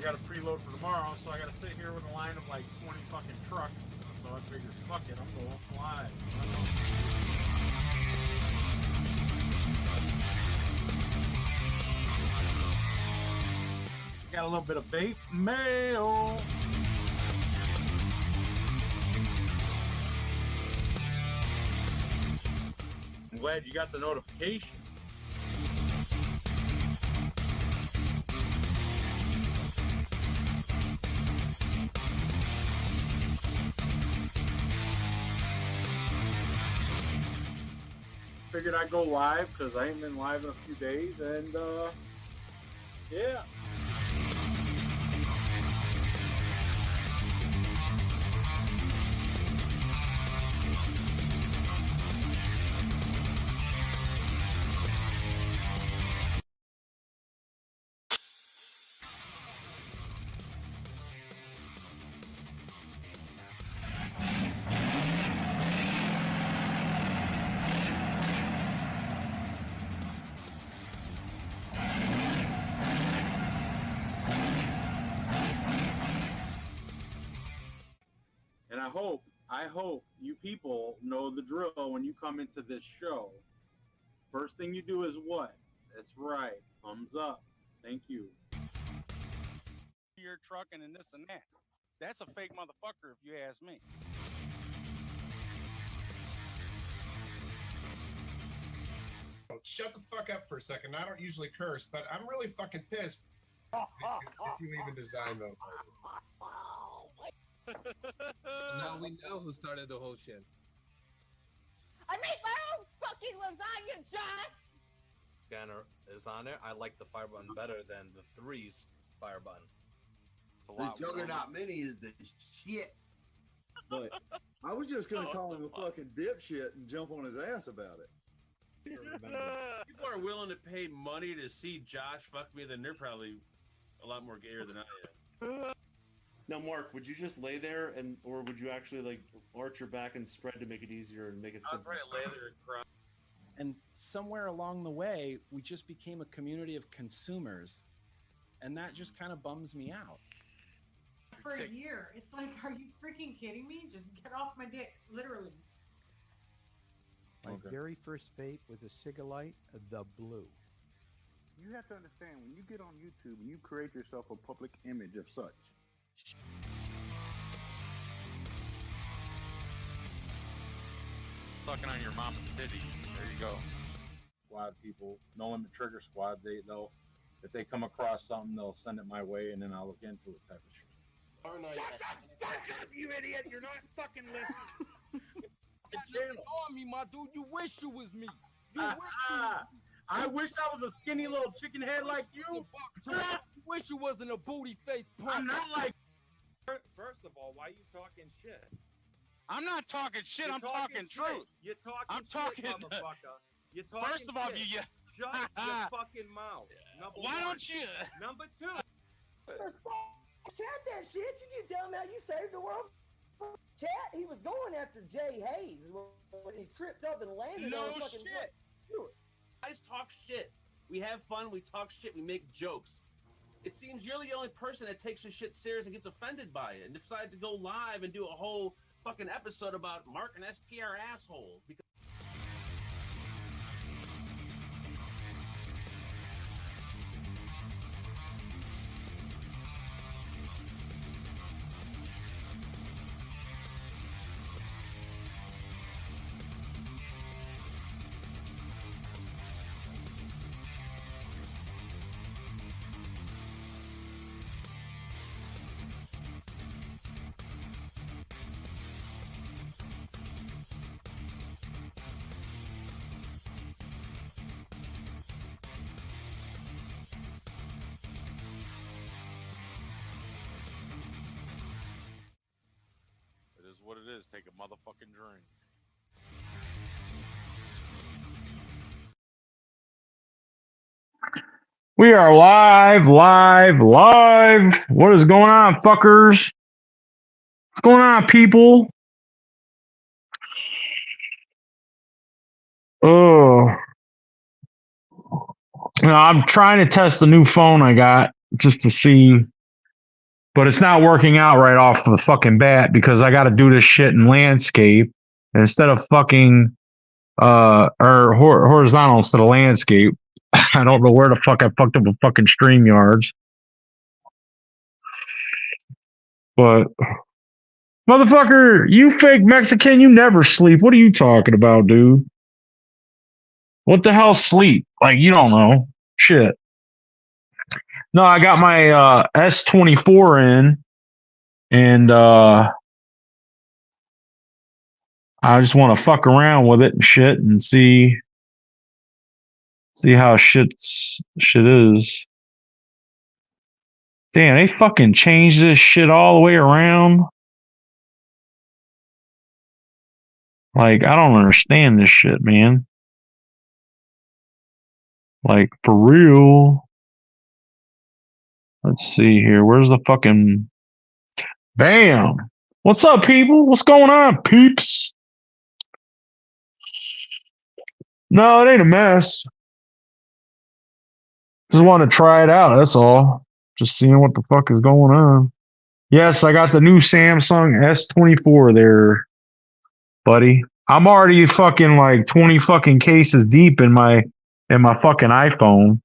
got to preload for tomorrow, so I got to sit here with a line of like 20 fucking trucks. So I figured, fuck it, I'm going live. Got a little bit of vape mail. I'm glad you got the notification. Figured I'd go live because I ain't been live in a few days, and yeah. And I hope you people know the drill when you come into this show. First thing you do is what? That's right. Thumbs up. Thank you. You're trucking and this and that. That's a fake motherfucker if you ask me. Shut the fuck up for a second. I don't usually curse, but I'm really fucking pissed if you even design those. Now we know who started the whole shit. I make my own fucking lasagna, Josh! Scanner is on there. I like the fire button better than the 3's fire button. The Juggernaut Mini is the shit. But I was just gonna call him a fucking dipshit and jump on his ass about it. People are willing to pay money to see Josh fuck me, then they're probably a lot more gayer than I am. Now, Mark, would you just lay there, or would you actually like arch your back and spread to make it easier and make it I'd simple? probably lay there and cry. And somewhere along the way, we just became a community of consumers, and that just kind of bums me out. For a year, it's like, are you freaking kidding me? Just get off my dick, literally. My very first vape was a Cigalite, the Blue. You have to understand, when you get on YouTube and you create yourself a public image of such, Sucking on your mama's titty. There you go. Squad people, No Limit Trigger Squad, they'll if they come across something, they'll send it my way, and then I'll look into it type of shit. Shut the fuck up, you idiot! You're not fucking listening. On me, my dude. You wish you was me. I wish I was a skinny little chicken head like you. You wish you wasn't a booty face punk. I'm not like. First of all, why are you talking shit? I'm not talking shit. I'm talking truth. You're talking I'm talking shit, motherfucker. You're talking First of all, shit. you Shut your fucking mouth. Why don't you? Number 2. Chat that shit. You can tell him how you saved the world. Chat, he was going after Jay Hayes when he tripped up and landed No on fucking shit. Guys talk shit. We have fun. We talk shit. We make jokes. It seems you're the only person that takes your shit serious and gets offended by it and decide to go live and do a whole fucking episode about Mark and STR assholes. Because what it is. Take a motherfucking drink. We are live. What is going on, fuckers? What's going on, people? Oh, I'm trying to test the new phone I got just to see but it's not working out right off the fucking bat because I got to do this shit in landscape instead of fucking or horizontal instead of landscape. I don't know where the fuck I fucked up with fucking StreamYards. But motherfucker, you fake Mexican, you never sleep. What are you talking about, dude? What the hell sleep? Like, you don't know. Shit. No, I got my S24 in, and I just want to fuck around with it and shit and see how shit is. Damn, they fucking changed this shit all the way around. Like, I don't understand this shit, man. Like, for real. Let's see here. Where's the fucking... Bam! What's up, people? What's going on, peeps? No, it ain't a mess. Just want to try it out, that's all. Just seeing what the fuck is going on. Yes, I got the new Samsung S24 there, buddy. I'm already fucking like 20 fucking cases deep in my fucking iPhone.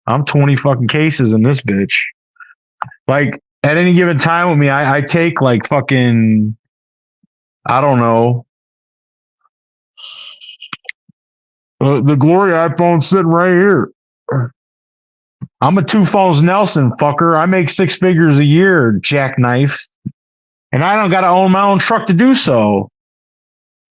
I'm 20 fucking cases in this bitch. Like, at any given time with me, I take like fucking, I don't know. The glory iPhone's sitting right here. I'm a 2 phones Nelson, fucker. I make 6 figures a year, jackknife. And I don't got to own my own truck to do so.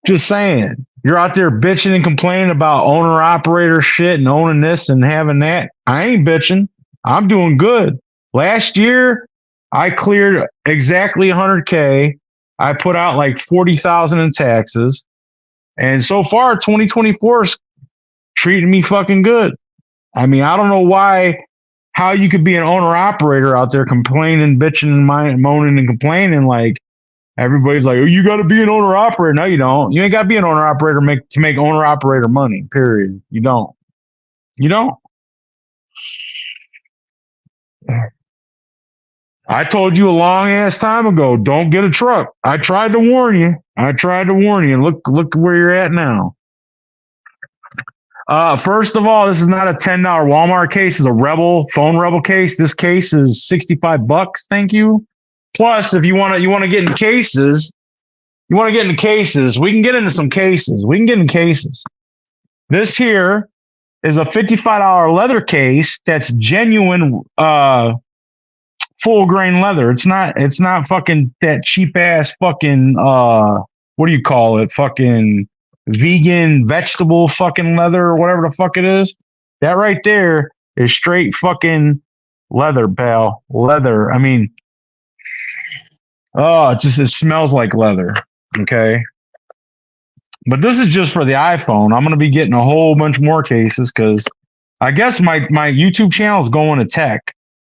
Just saying. You're out there bitching and complaining about owner-operator shit and owning this and having that. I ain't bitching. I'm doing good. Last year, I cleared exactly 100K. I put out like 40,000 in taxes. And so far, 2024 is treating me fucking good. I mean, I don't know how you could be an owner-operator out there complaining, bitching, and moaning and complaining like, everybody's like, oh, you got to be an owner-operator. No, you don't. You ain't got to be an owner-operator to make owner-operator money, period. You don't. You don't. I told you a long-ass time ago, don't get a truck. I tried to warn you. And look where you're at now. First of all, this is not a $10 Walmart case. It's a phone Rebel case. This case is $65. Thank you. Plus, if you want to get in cases, we can get into some cases. This here is a $55 leather case that's genuine full grain leather. It's not fucking that cheap ass fucking what do you call it? Fucking vegan vegetable fucking leather or whatever the fuck it is. That right there is straight fucking leather, pal. Leather. I mean, oh, it smells like leather. Okay. But this is just for the iPhone. I'm going to be getting a whole bunch more cases because I guess my YouTube channel is going to tech.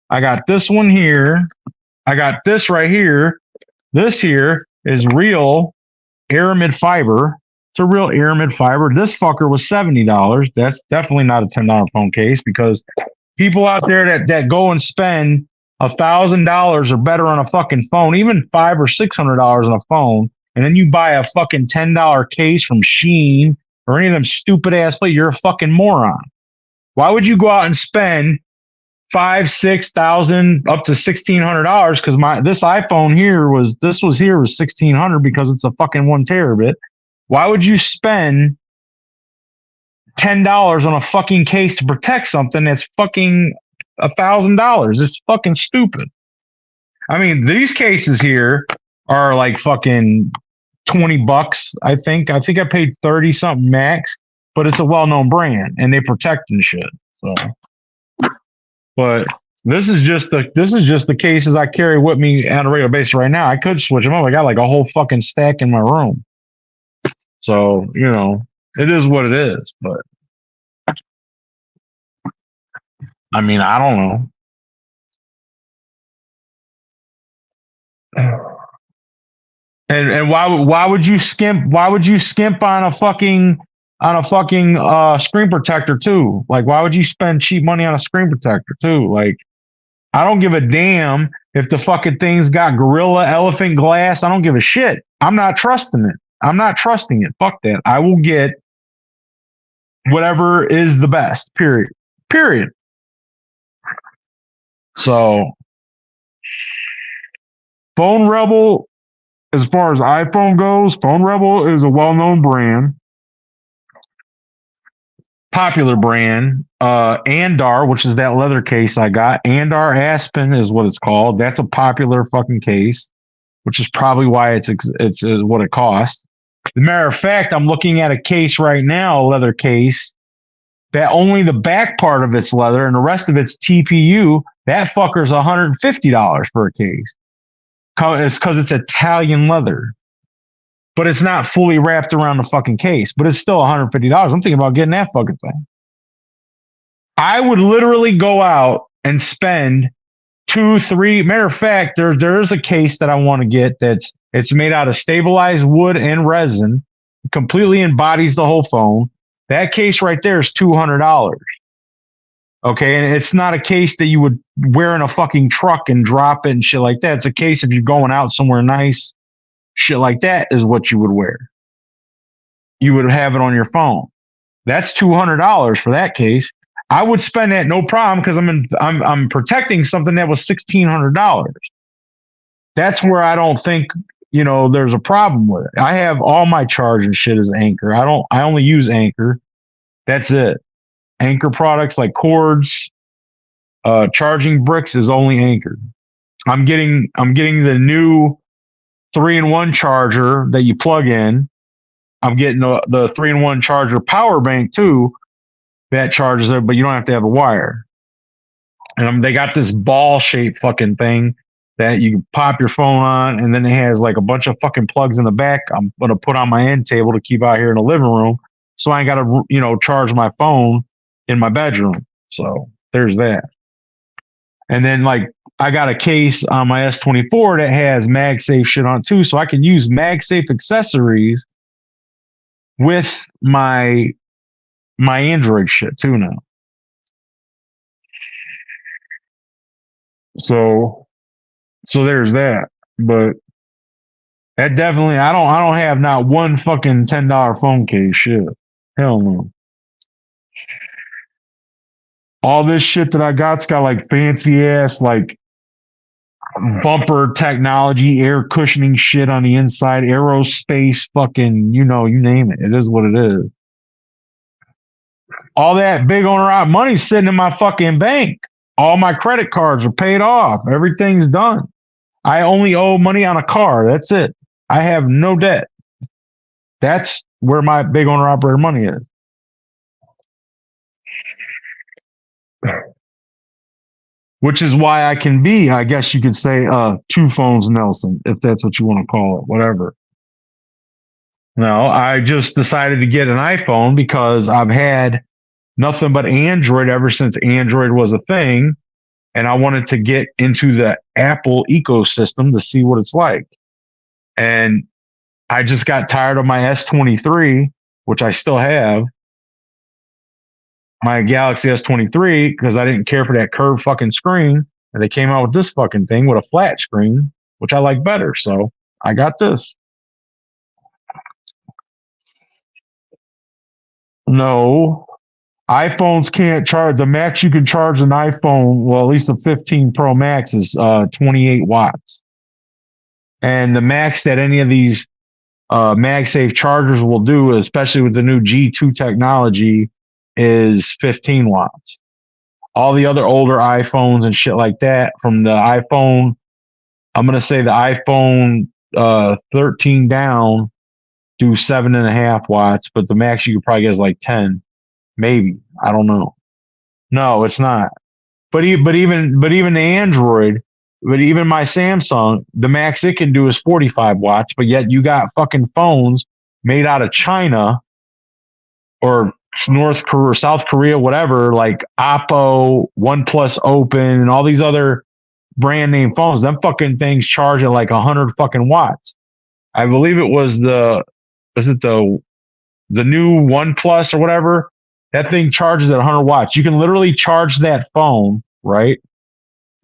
I got this one here. I got this right here. This here is real aramid fiber. It's a real aramid fiber. This fucker was $70. That's definitely not a $10 phone case because people out there that go and spend $1,000 or better on a fucking phone, even $500 or $600 on a phone, and then you buy a fucking $10 case from Shein or any of them stupid ass places, you're a fucking moron. Why would you go out and spend $5,000, $6,000 up to $1,600? Because this iPhone here was $1,600 because it's a fucking 1 terabit. Why would you spend $10 on a fucking case to protect something that's fucking $1,000? It's fucking stupid. I mean, these cases here are like fucking $20. I think I paid 30 something max, but it's a well-known brand and they protect and shit. So, but this is just the cases I carry with me on a regular basis right now. I could switch them up. I got like a whole fucking stack in my room. So, you know, it is what it is, but I mean, I don't know. And why would you skimp on a fucking screen protector too? Like, why would you spend cheap money on a screen protector too? Like, I don't give a damn if the fucking thing's got gorilla elephant glass. I don't give a shit. I'm not trusting it. I'm not trusting it. Fuck that. I will get whatever is the best. Period. Period. So, Phone Rebel, as far as iPhone goes, Phone Rebel is a well-known brand. Popular brand. Andar, which is that leather case I got. Andar Aspen is what it's called. That's a popular fucking case, which is probably why it's what it costs. As a matter of fact, I'm looking at a case right now, a leather case, that only the back part of it's leather and the rest of it's TPU. That fucker's $150 for a case. It's because it's Italian leather. But it's not fully wrapped around the fucking case. But it's still $150. I'm thinking about getting that fucking thing. I would literally go out and spend 2-3. Matter of fact, there is a case that I want to get it's made out of stabilized wood and resin, completely embodies the whole phone. That case right there is $200. Okay, and it's not a case that you would wear in a fucking truck and drop it and shit like that. It's a case if you're going out somewhere nice, shit like that is what you would wear. You would have it on your phone. That's $200 for that case. I would spend that no problem because I'm protecting something that was $1,600. That's where I don't think there's a problem with it. I have all my charging shit as Anchor. I only use Anchor. That's it. Anchor products like cords, charging bricks is only Anchor. I'm getting the new 3-in-1 charger that you plug in. I'm getting the 3-in-1 charger power bank too. That charges it, but you don't have to have a wire. And they got this ball-shaped fucking thing that you pop your phone on, and then it has like a bunch of fucking plugs in the back. I'm gonna put on my end table to keep out here in the living room, so I ain't gotta charge my phone in my bedroom. So there's that. And then like I got a case on my S24 that has MagSafe shit on too, so I can use MagSafe accessories with my Android shit too now. So there's that. But that definitely I don't have not one fucking $10 phone case shit. Hell no. All this shit that I got's got like fancy ass like bumper technology, air cushioning shit on the inside, aerospace fucking, you name it. It is what it is. All that big owner money's sitting in my fucking bank. All my credit cards are paid off. Everything's done. I only owe money on a car. That's it. I have no debt. That's where my big owner operator money is. Which is why I can be, I guess you could say, two phones Nelson, if that's what you want to call it, whatever. No, I just decided to get an iPhone because I've had nothing but Android ever since Android was a thing. And I wanted to get into the Apple ecosystem to see what it's like. And I just got tired of my S23, which I still have. My Galaxy S23, because I didn't care for that curved fucking screen. And they came out with this fucking thing with a flat screen, which I like better. So I got this. No, iPhones can't charge. The max you can charge an iPhone, well, at least the 15 Pro Max is 28 watts. And the max that any of these MagSafe chargers will do, especially with the new G2 technology, is 15 watts. All the other older iPhones and shit like that, from the iPhone, I'm going to say the iPhone 13 down, do 7.5 watts, but the max you could probably get is like 10, maybe. I don't know. No, it's not. But even the Android, but even my Samsung, the max it can do is 45 watts. But yet you got fucking phones made out of China or North Korea, South Korea, whatever, like Oppo, OnePlus Open, and all these other brand name phones. Them fucking things charge at like 100 fucking watts. I believe it was the new OnePlus or whatever. That thing charges at 100 watts. You can literally charge that phone, right?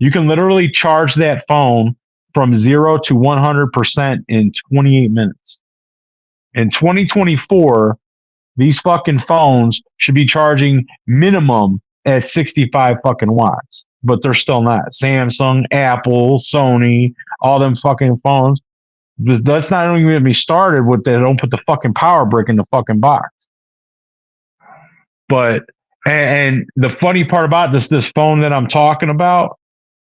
You can literally charge that phone from 0 to 100% in 28 minutes. In 2024, these fucking phones should be charging minimum at 65 fucking watts, but they're still not. Samsung, Apple, Sony, all them fucking phones. Let's not even get me started with that. Don't put the fucking power brick in the fucking box. But, and the funny part about this phone that I'm talking about,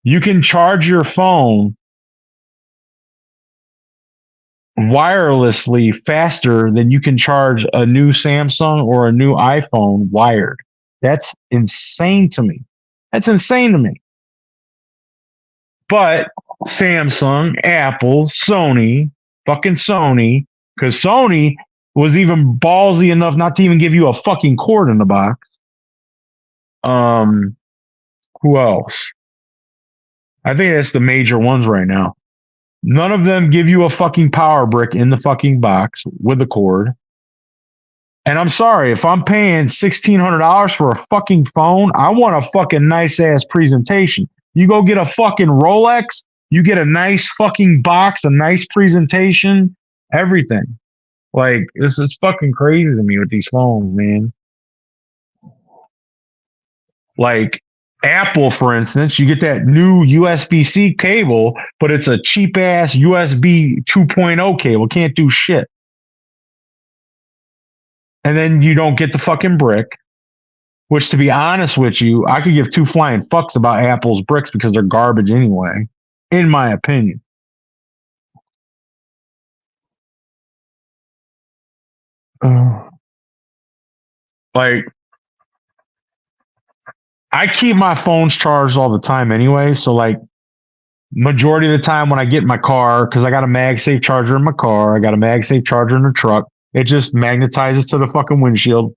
you can charge your phone wirelessly faster than you can charge a new Samsung or a new iPhone wired. That's insane to me. That's insane to me. But Samsung, Apple, Sony, fucking Sony, because Sony was even ballsy enough not to even give you a fucking cord in the box. Who else? I think that's the major ones right now. None of them give you a fucking power brick in the fucking box with a cord. And I'm sorry, if I'm paying $1,600 for a fucking phone, I want a fucking nice ass presentation. You go get a fucking Rolex, you get a nice fucking box, a nice presentation, everything. Like, this is fucking crazy to me with these phones, man. Like, Apple, for instance, you get that new USB-C cable, but it's a cheap-ass USB 2.0 cable. Can't do shit. And then you don't get the fucking brick, which, to be honest with you, I could give two flying fucks about Apple's bricks because they're garbage anyway, in my opinion. Like, I keep my phones charged all the time anyway. So, like, majority of the time when I get in my car, because I got a MagSafe charger in my car, I got a MagSafe charger in the truck, it just magnetizes to the fucking windshield.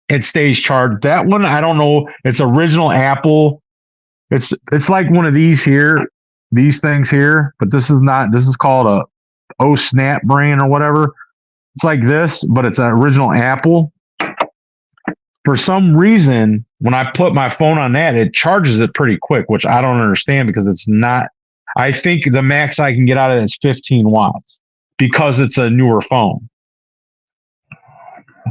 It stays charged. That one, I don't know. It's original Apple. It's like one of these here, these things here, but this is not. This is called a Snap brand or whatever. It's like this, but it's an original Apple. For some reason, when I put my phone on that, it charges it pretty quick, which I don't understand because it's not. I think the max I can get out of it is 15 watts because it's a newer phone.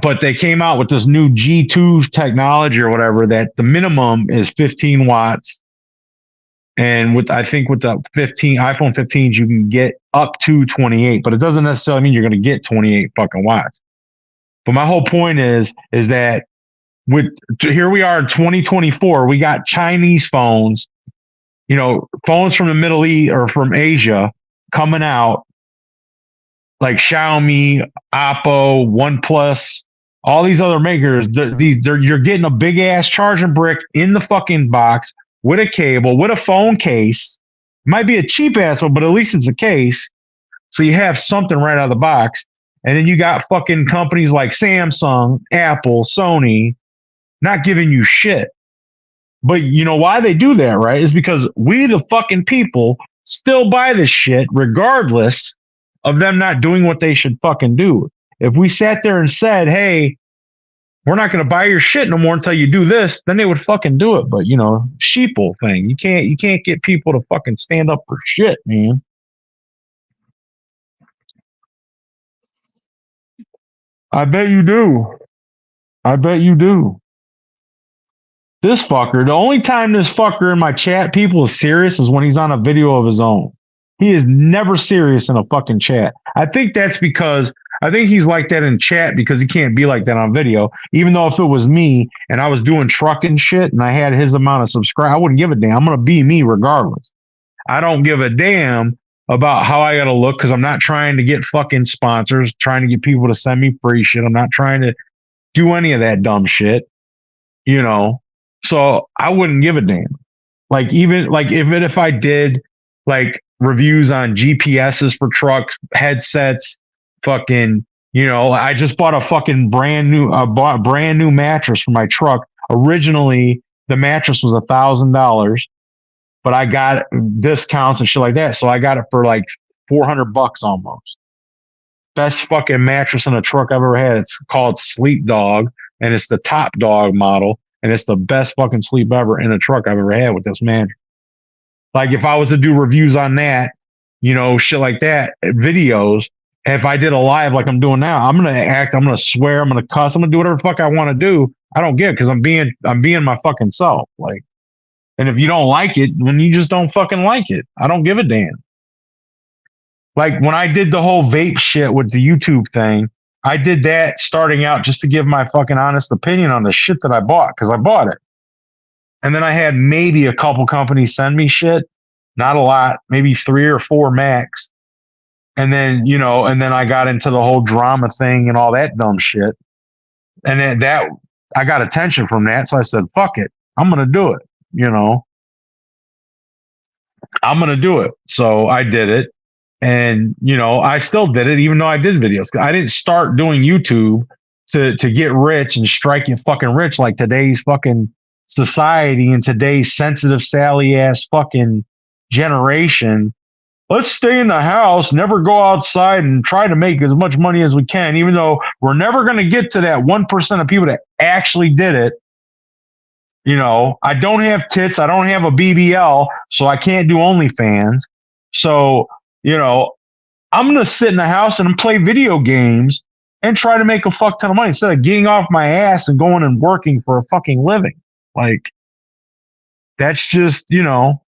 But they came out with this new G2 technology or whatever that the minimum is 15 watts. And I think with the iPhone 15s, you can get up to 28, but it doesn't necessarily mean you're going to get 28 fucking watts. But my whole point is that here we are in 2024, we got Chinese phones, phones from the Middle East or from Asia coming out, like Xiaomi, Oppo, OnePlus, all these other makers. You're getting a big ass charging brick in the fucking box with a cable, with a phone case. It might be a cheap ass one, but at least it's a case. So you have something right out of the box. And then you got fucking companies like Samsung, Apple, Sony, not giving you shit. But you know why they do that, right? Is because we, the fucking people, still buy this shit regardless of them not doing what they should fucking do. If we sat there and said, hey, we're not going to buy your shit no more until you do this, then they would fucking do it. But, sheeple thing. You can't get people to fucking stand up for shit, man. I bet you do. I bet you do. This fucker, the only time this fucker in my chat people is serious is when he's on a video of his own. He is never serious in a fucking chat. I think that's because I think he's like that in chat because he can't be like that on video. Even though if it was me and I was doing trucking shit and I had his amount of subscribers, I wouldn't give a damn. I'm going to be me regardless. I don't give a damn about how I got to look because I'm not trying to get fucking sponsors, trying to get people to send me free shit. I'm not trying to do any of that dumb shit, So I wouldn't give a damn. Like, even like if I did like reviews on GPSs for trucks, headsets, fucking, I just bought a fucking brand new mattress for my truck. Originally, the mattress was $1,000, but I got discounts and shit like that, so I got it for like $400 almost. Best fucking mattress in a truck I've ever had. It's called Sleep Dog, and it's the Top Dog model, and it's the best fucking sleep ever in a truck I've ever had with this mattress. Like if I was to do reviews on that, you know, shit like that, videos. If I did a live like I'm doing now, I'm gonna act, I'm gonna swear, I'm gonna cuss, I'm gonna do whatever the fuck I want to do. I don't get it because I'm being my fucking self. Like, and if you don't like it, then you just don't fucking like it. I don't give a damn. Like when I did the whole vape shit with the YouTube thing, I did that starting out just to give my fucking honest opinion on the shit that I bought because I bought it. And then I had maybe a couple companies send me shit, not a lot, maybe 3 or 4 max. And then, you know, and then I got into the whole drama thing and all that dumb shit. And then that I got attention from that. So I said, fuck it. I'm going to do it. You know, I'm going to do it. So I did it. And, you know, I still did it, even though I did videos. I didn't start doing YouTube to get rich and strike you fucking rich like today's fucking society and today's sensitive, Sally ass fucking generation. Let's stay in the house, never go outside and try to make as much money as we can, even though we're never going to get to that 1% of people that actually did it. You know, I don't have tits. I don't have a BBL, so I can't do OnlyFans. So, you know, I'm going to sit in the house and play video games and try to make a fuck ton of money instead of getting off my ass and going and working for a fucking living. Like, that's just, you know,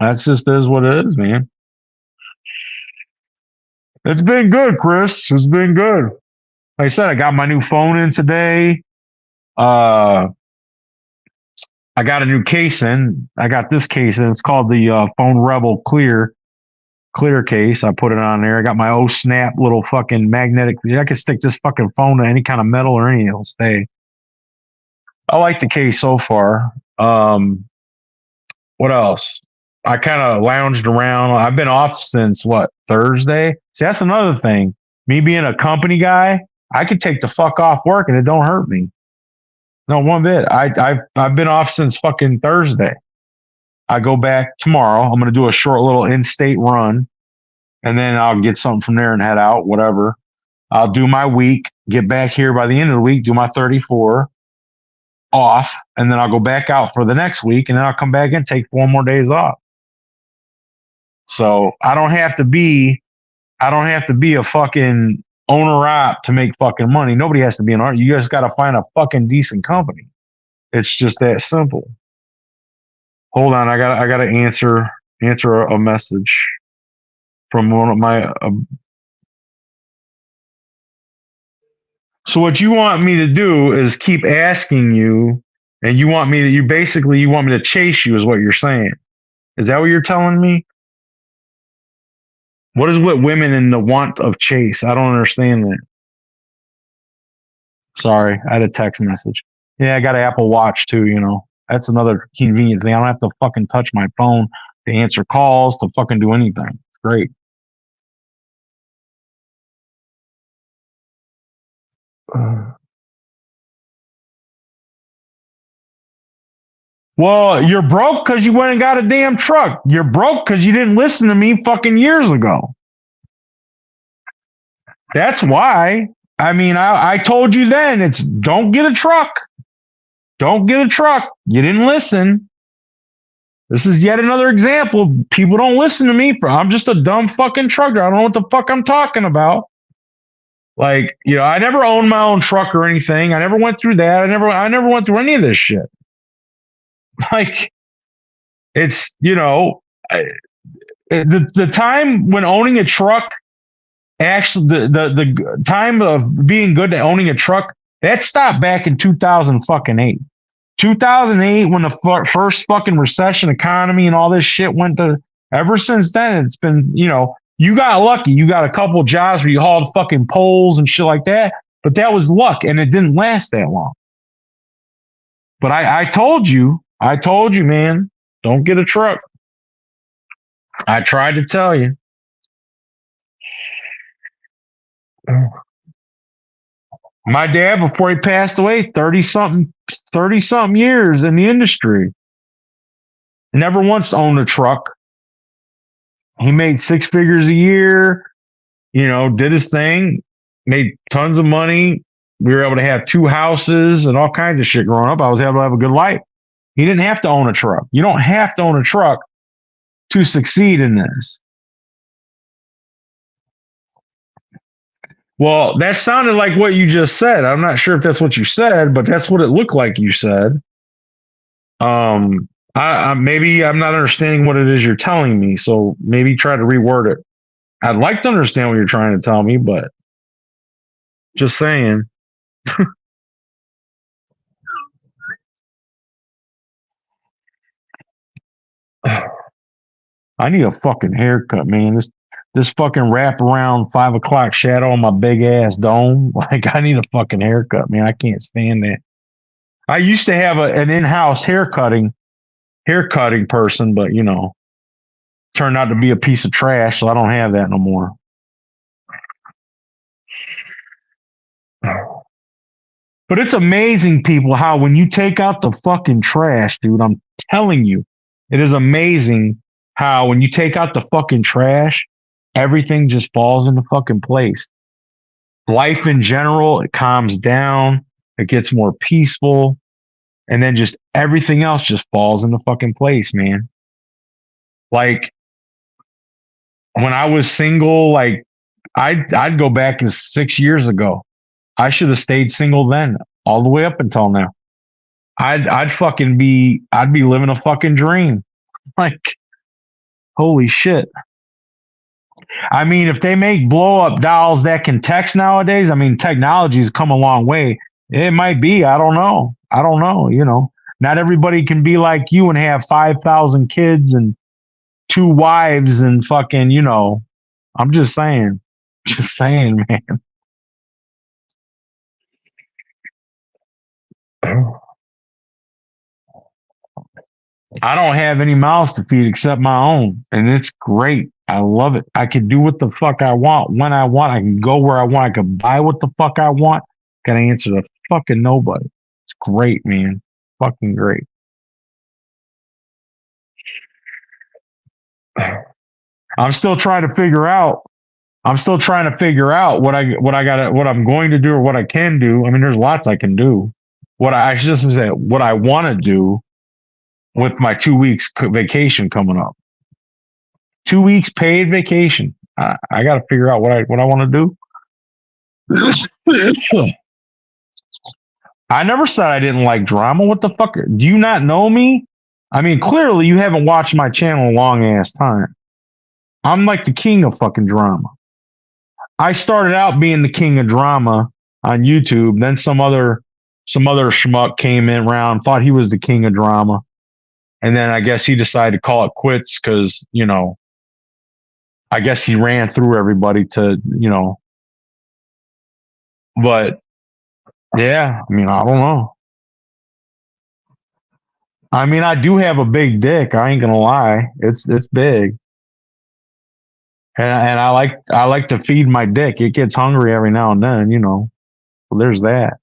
that's just is what it is, man. It's been good, Chris. It's been good. Like I said, I got my new phone in today. I got a new case in. I got this case in. It's called the Phone Rebel Clear case. I put it on there. I got my snap little fucking magnetic. I can stick this fucking phone to any kind of metal or anything, it'll stay. I like the case so far. What else? I kind of lounged around. I've been off since Thursday? See, that's another thing. Me being a company guy, I could take the fuck off work and it don't hurt me. No, one bit. I've been off since fucking Thursday. I go back tomorrow. I'm going to do a short little in-state run, and then I'll get something from there and head out, whatever. I'll do my week, get back here by the end of the week, do my 34 off, and then I'll go back out for the next week, and then I'll come back and take 4 more days off. So I don't have to be a fucking owner-op to make fucking money. Nobody has to be an art. You just got to find a fucking decent company. It's just that simple. Hold on, I gotta answer a message from one of my. So what you want me to do is keep asking you, and you want me to chase you, is what you're saying. Is that what you're telling me? What is with women and the want of chase? I don't understand that. Sorry, I had a text message. Yeah, I got an Apple Watch too, you know. That's another convenient thing. I don't have to fucking touch my phone to answer calls, to fucking do anything. It's great. Well, you're broke because you went and got a damn truck. You're broke because you didn't listen to me fucking years ago. That's why. I mean, I told you then, it's don't get a truck. Don't get a truck. You didn't listen. This is yet another example. People don't listen to me. I'm just a dumb fucking truck driver. I don't know what the fuck I'm talking about. Like, you know, I never owned my own truck or anything. I never went through that. I never went through any of this shit. Like, it's, you know, the time when owning a truck, actually, the time of being good at owning a truck, that stopped back in 2008. 2008, when the first fucking recession economy and all this shit went to. Ever since then, it's been, you know, you got lucky. You got a couple jobs where you hauled fucking poles and shit like that, but that was luck, and it didn't last that long. But I told you, man, don't get a truck. I tried to tell you. My dad, before he passed away, 30 something years in the industry, never once owned a truck. He made 6 figures a year, you know, did his thing, made tons of money. We were able to have 2 houses and all kinds of shit growing up. I was able to have a good life. He didn't have to own a truck. You don't have to own a truck to succeed in this. Well, that sounded like what you just said. I'm not sure if that's what you said, but that's what it looked like you said. I maybe I'm not understanding what it is you're telling me, so maybe try to reword it. I'd like to understand what you're trying to tell me, but just saying. I need a fucking haircut, man. This fucking wrap around 5 o'clock shadow on my big ass dome. Like, I need a fucking haircut, man. I can't stand that. I used to have an in-house haircutting person, but you know, turned out to be a piece of trash, so I don't have that no more. But it's amazing, people, how when you take out the fucking trash, dude, I'm telling you, it is amazing how when you take out the fucking trash, everything just falls into fucking place. Life in general, it calms down, it gets more peaceful, and then just everything else just falls into fucking place, man. Like, when I was single, like, I'd go back to 6 years ago. I should have stayed single then, all the way up until now. I'd be living a fucking dream. Like, holy shit. I mean, if they make blow up dolls that can text nowadays, I mean, technology's come a long way. It might be, I don't know, you know. Not everybody can be like you and have 5,000 kids and 2 wives and fucking, you know. I'm just saying, man. I don't have any mouths to feed except my own, and it's great. I love it. I can do what the fuck I want when I want. I can go where I want. I can buy what the fuck I want. Can I answer to fucking nobody? It's great, man. Fucking great. I'm still trying to figure out what I'm going to do or what I can do. I mean, there's lots I can do. What I should just say, what I want to do with my 2 weeks vacation coming up. 2 weeks paid vacation. I got to figure out what I want to do. I never said I didn't like drama. What the fuck? Do you not know me? I mean, clearly you haven't watched my channel a long ass time. I'm like the king of fucking drama. I started out being the king of drama on YouTube. Then some other schmuck came in around, thought he was the king of drama. And then I guess he decided to call it quits because, you know, I guess he ran through everybody to, you know. But yeah, I mean, I don't know. I mean, I do have a big dick. I ain't gonna lie, it's big, and I like to feed my dick. It gets hungry every now and then, you know. Well, there's that.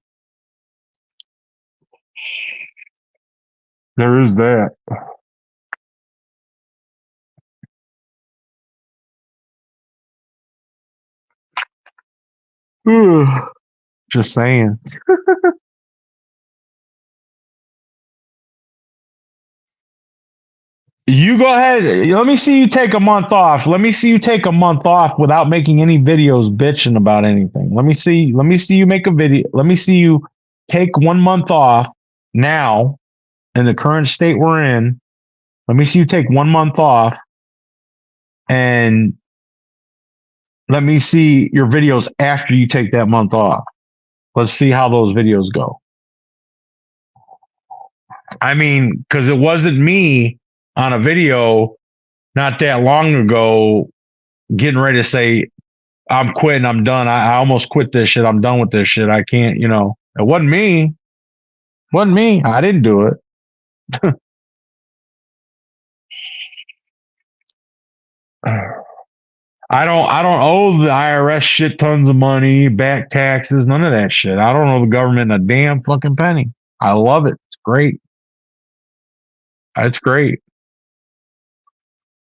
There is that. Just saying. You go ahead. Let me see you take a month off. Let me see you take a month off without making any videos bitching about anything. Let me see you make a video. Let me see you take 1 month off now in the current state we're in. Let me see you take 1 month off and let me see your videos after you take that month off. Let's see how those videos go. I mean, because it wasn't me on a video not that long ago getting ready to say, I'm quitting, I'm done. I almost quit this shit. I'm done with this shit. I can't, you know. It wasn't me. It wasn't me. I didn't do it. I don't owe the IRS shit tons of money, back taxes, none of that shit. I don't owe the government a damn fucking penny. I love it. It's great. It's great.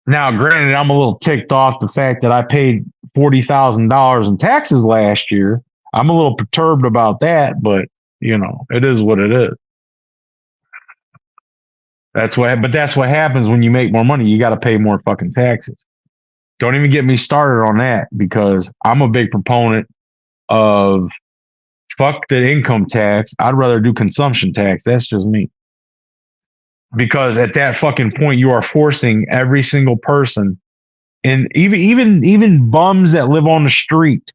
Now, granted, I'm a little ticked off the fact that I paid $40,000 in taxes last year. I'm a little perturbed about that, but you know, it is what it is. That's what happens when you make more money. You got to pay more fucking taxes. Don't even get me started on that, because I'm a big proponent of fuck the income tax. I'd rather do consumption tax. That's just me. Because at that fucking point, you are forcing every single person, and even bums that live on the street,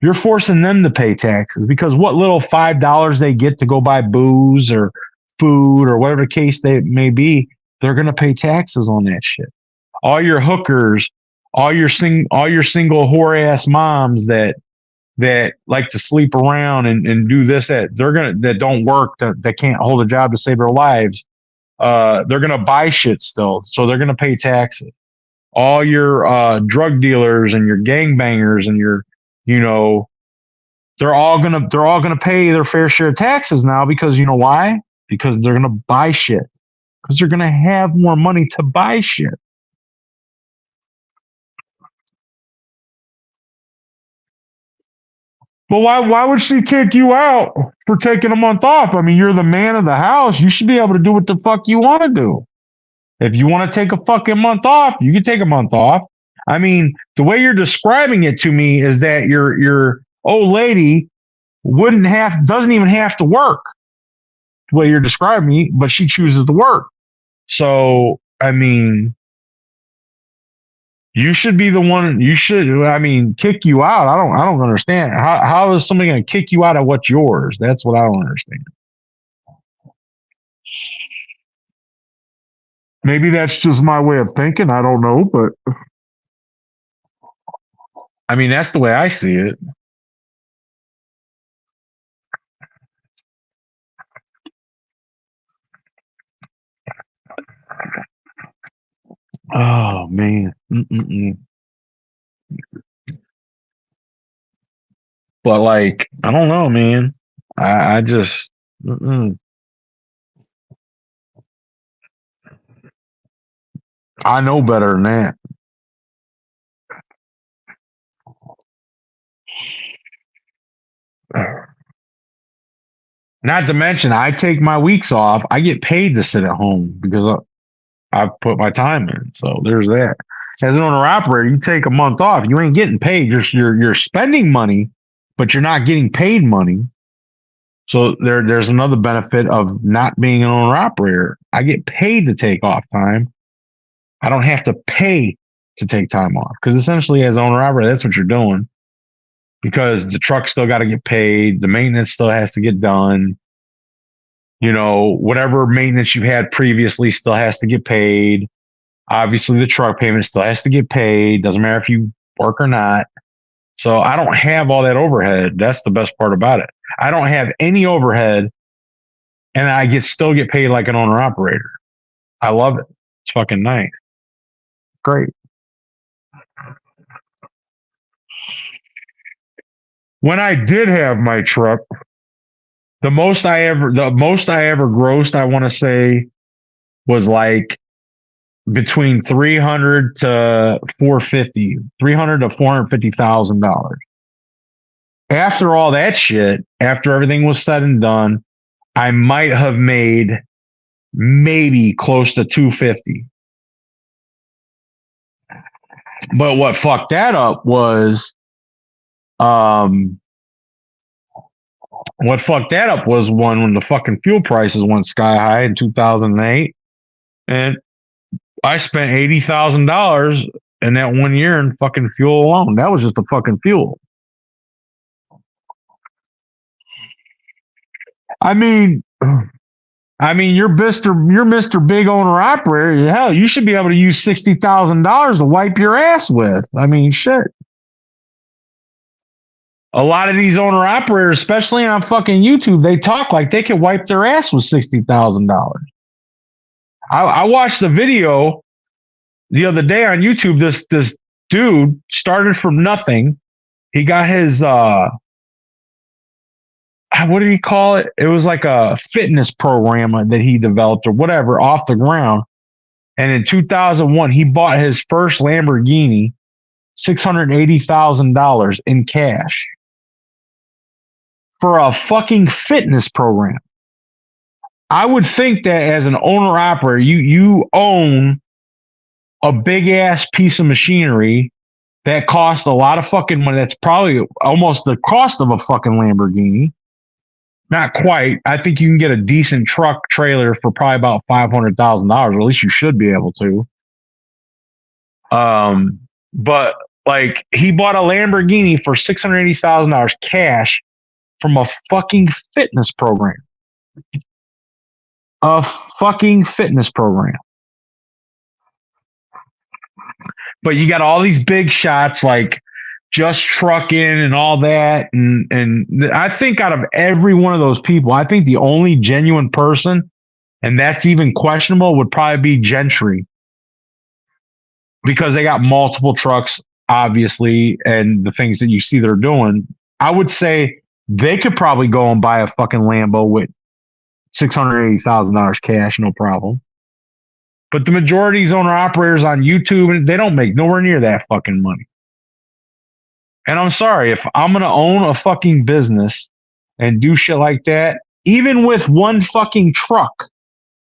you're forcing them to pay taxes, because what little $5 they get to go buy booze or food or whatever the case they may be, they're going to pay taxes on that shit. All your hookers, all your single whore ass moms that like to sleep around and do this, that don't work, that can't hold a job to save their lives, they're gonna buy shit still, so they're gonna pay taxes. All your drug dealers and your gangbangers and your, they're all gonna pay their fair share of taxes now, because you know why? Because they're gonna buy shit, because they're gonna have more money to buy shit. Well, why would she kick you out for taking a month off? I mean, you're the man of the house. You should be able to do what the fuck you want to do. If you want to take a fucking month off, you can take a month off. I mean, the way you're describing it to me is that your old lady doesn't even have to work the way you're describing me, but she chooses to work. So, I mean, you should be the one. Kick you out. I don't understand. How is somebody going to kick you out of what's yours? That's what I don't understand. Maybe that's just my way of thinking. I don't know, but I mean, that's the way I see it. Oh man. But like, I don't know, man. I just I know better than that. Not to mention, I take my weeks off. I get paid to sit at home because I put my time in. So there's that. As an owner operator, you take a month off, you ain't getting paid. You're spending money, but you're not getting paid money. So there's another benefit of not being an owner operator. I get paid to take off time. I don't have to pay to take time off, because essentially as owner operator, that's what you're doing, because the truck still got to get paid. The maintenance still has to get done. Whatever maintenance you've had previously still has to get paid. Obviously the truck payment still has to get paid. Doesn't matter if you work or not. So I don't have all that overhead. That's the best part about it. I don't have any overhead, and I still get paid like an owner operator. I love it. It's fucking nice. Great. When I did have my truck, the most I ever grossed, I want to say, was like between $300,000 to $450,000. After all that shit, after everything was said and done, I might have made maybe close to $250,000. But what fucked that up was, when the fucking fuel prices went sky high in 2008, and I spent $80,000 in that 1 year in fucking fuel alone. That was just the fucking fuel. I mean, you're Mr. Big Owner Operator. Hell, you should be able to use $60,000 to wipe your ass with. I mean, shit. A lot of these owner operators, especially on fucking YouTube, they talk like they can wipe their ass with $60,000. I watched a video the other day on YouTube. This dude started from nothing. He got his what did he call it? It was like a fitness program that he developed or whatever off the ground. And in 2001, he bought his first Lamborghini, $680,000 in cash for a fucking fitness program. I would think that as an owner operator, you own a big ass piece of machinery that costs a lot of fucking money. That's probably almost the cost of a fucking Lamborghini. Not quite. I think you can get a decent truck trailer for probably about $500,000, or at least you should be able to. But like he bought a Lamborghini for $680,000 cash from a fucking fitness program. A fucking fitness program. But you got all these big shots like Just Trucking and all that. And I think out of every one of those people, I think the only genuine person, and that's even questionable, would probably be Gentry. Because they got multiple trucks, obviously, and the things that you see they're doing. I would say they could probably go and buy a fucking Lambo with $680,000 cash, no problem. But the majority of these owner-operators on YouTube, they don't make nowhere near that fucking money. And I'm sorry, if I'm going to own a fucking business and do shit like that, even with one fucking truck,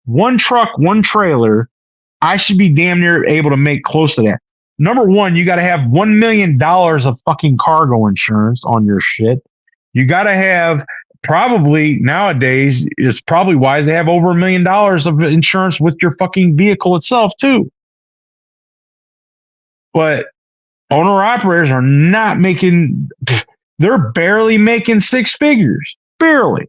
one trailer, I should be damn near able to make close to that. Number one, you got to have $1 million of fucking cargo insurance on your shit. You got to have probably nowadays, it's probably wise to have over $1 million of insurance with your fucking vehicle itself too. But owner operators are not making, they're barely making six figures. Barely.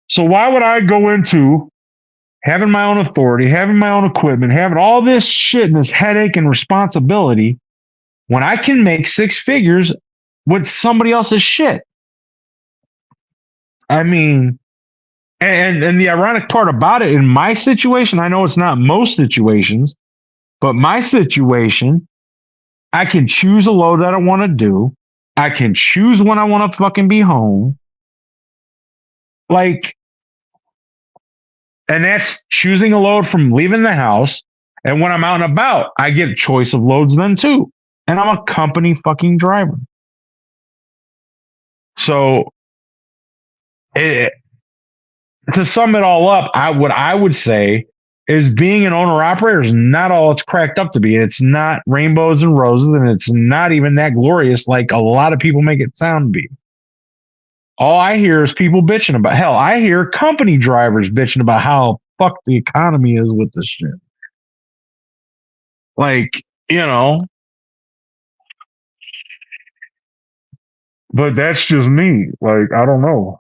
So why would I go into having my own authority, having my own equipment, having all this shit and this headache and responsibility when I can make six figures with somebody else's shit? I mean, and the ironic part about it, in my situation, I know it's not most situations, but my situation, I can choose a load that I want to do. I can choose when I want to fucking be home. Like, and that's choosing a load from leaving the house. And when I'm out and about, I get choice of loads then too. And I'm a company fucking driver. So to sum it all up, what I would say is being an owner operator is not all it's cracked up to be. It's not rainbows and roses, and it's not even that glorious like a lot of people make it sound to be. All I hear is people bitching about. Hell, I hear company drivers bitching about how fucked the economy is with this shit. Like, you know. But that's just me. Like, I don't know.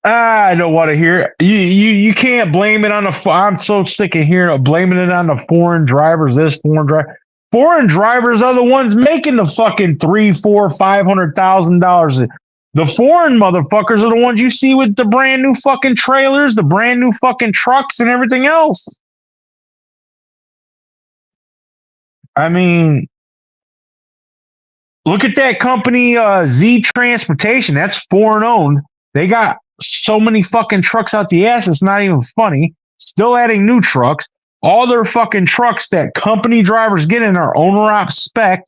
I don't want to hear it. You can't blame it on the. I'm so sick of hearing it, blaming it on the foreign drivers. Foreign drivers are the ones making the fucking $300,000, $400,000, $500,000. The foreign motherfuckers are the ones you see with the brand new fucking trailers, the brand new fucking trucks, and everything else. I mean, look at that company, Z Transportation. That's foreign owned. They got so many fucking trucks out the ass. It's not even funny. Still adding new trucks. All their fucking trucks that company drivers get in are owner-op spec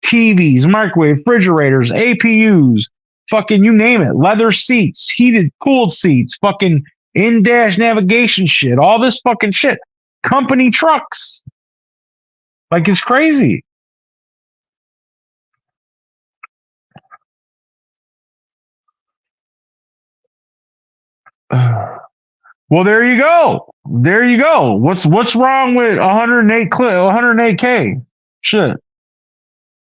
TVs, microwave, refrigerators, APUs, fucking you name it. Leather seats, heated, cooled seats, fucking in-dash navigation shit. All this fucking shit. Company trucks. Like, it's crazy. Well, there you go. There you go. What's wrong with 108K? Shit.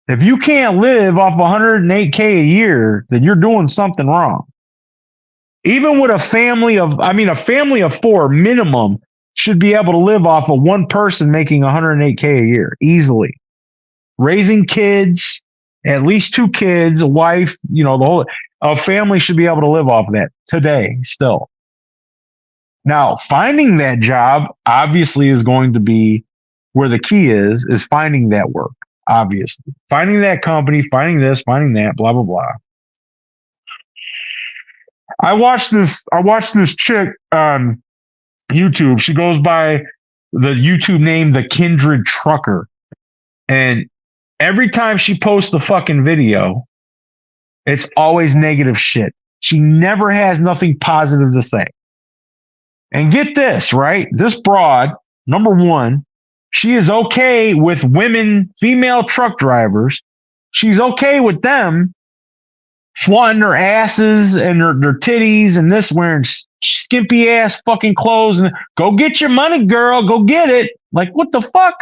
If you can't live off 108K a year, then you're doing something wrong. Even with a family of four minimum should be able to live off of one person making 108K a year easily. Raising kids, at least 2 kids, a wife, a family should be able to live off of that today still. Now, finding that job obviously is going to be where the key is finding that work, obviously. Finding that company, finding this, finding that, blah, blah, blah. I watched this chick on YouTube. She goes by the YouTube name The Kindred Trucker. And every time she posts the fucking video, it's always negative shit. She never has nothing positive to say. And get this, right? This broad, number one, she is okay with women, female truck drivers. She's okay with them flaunting their asses and their titties and this, wearing skimpy ass fucking clothes, and go get your money, girl, go get it. Like, what the fuck?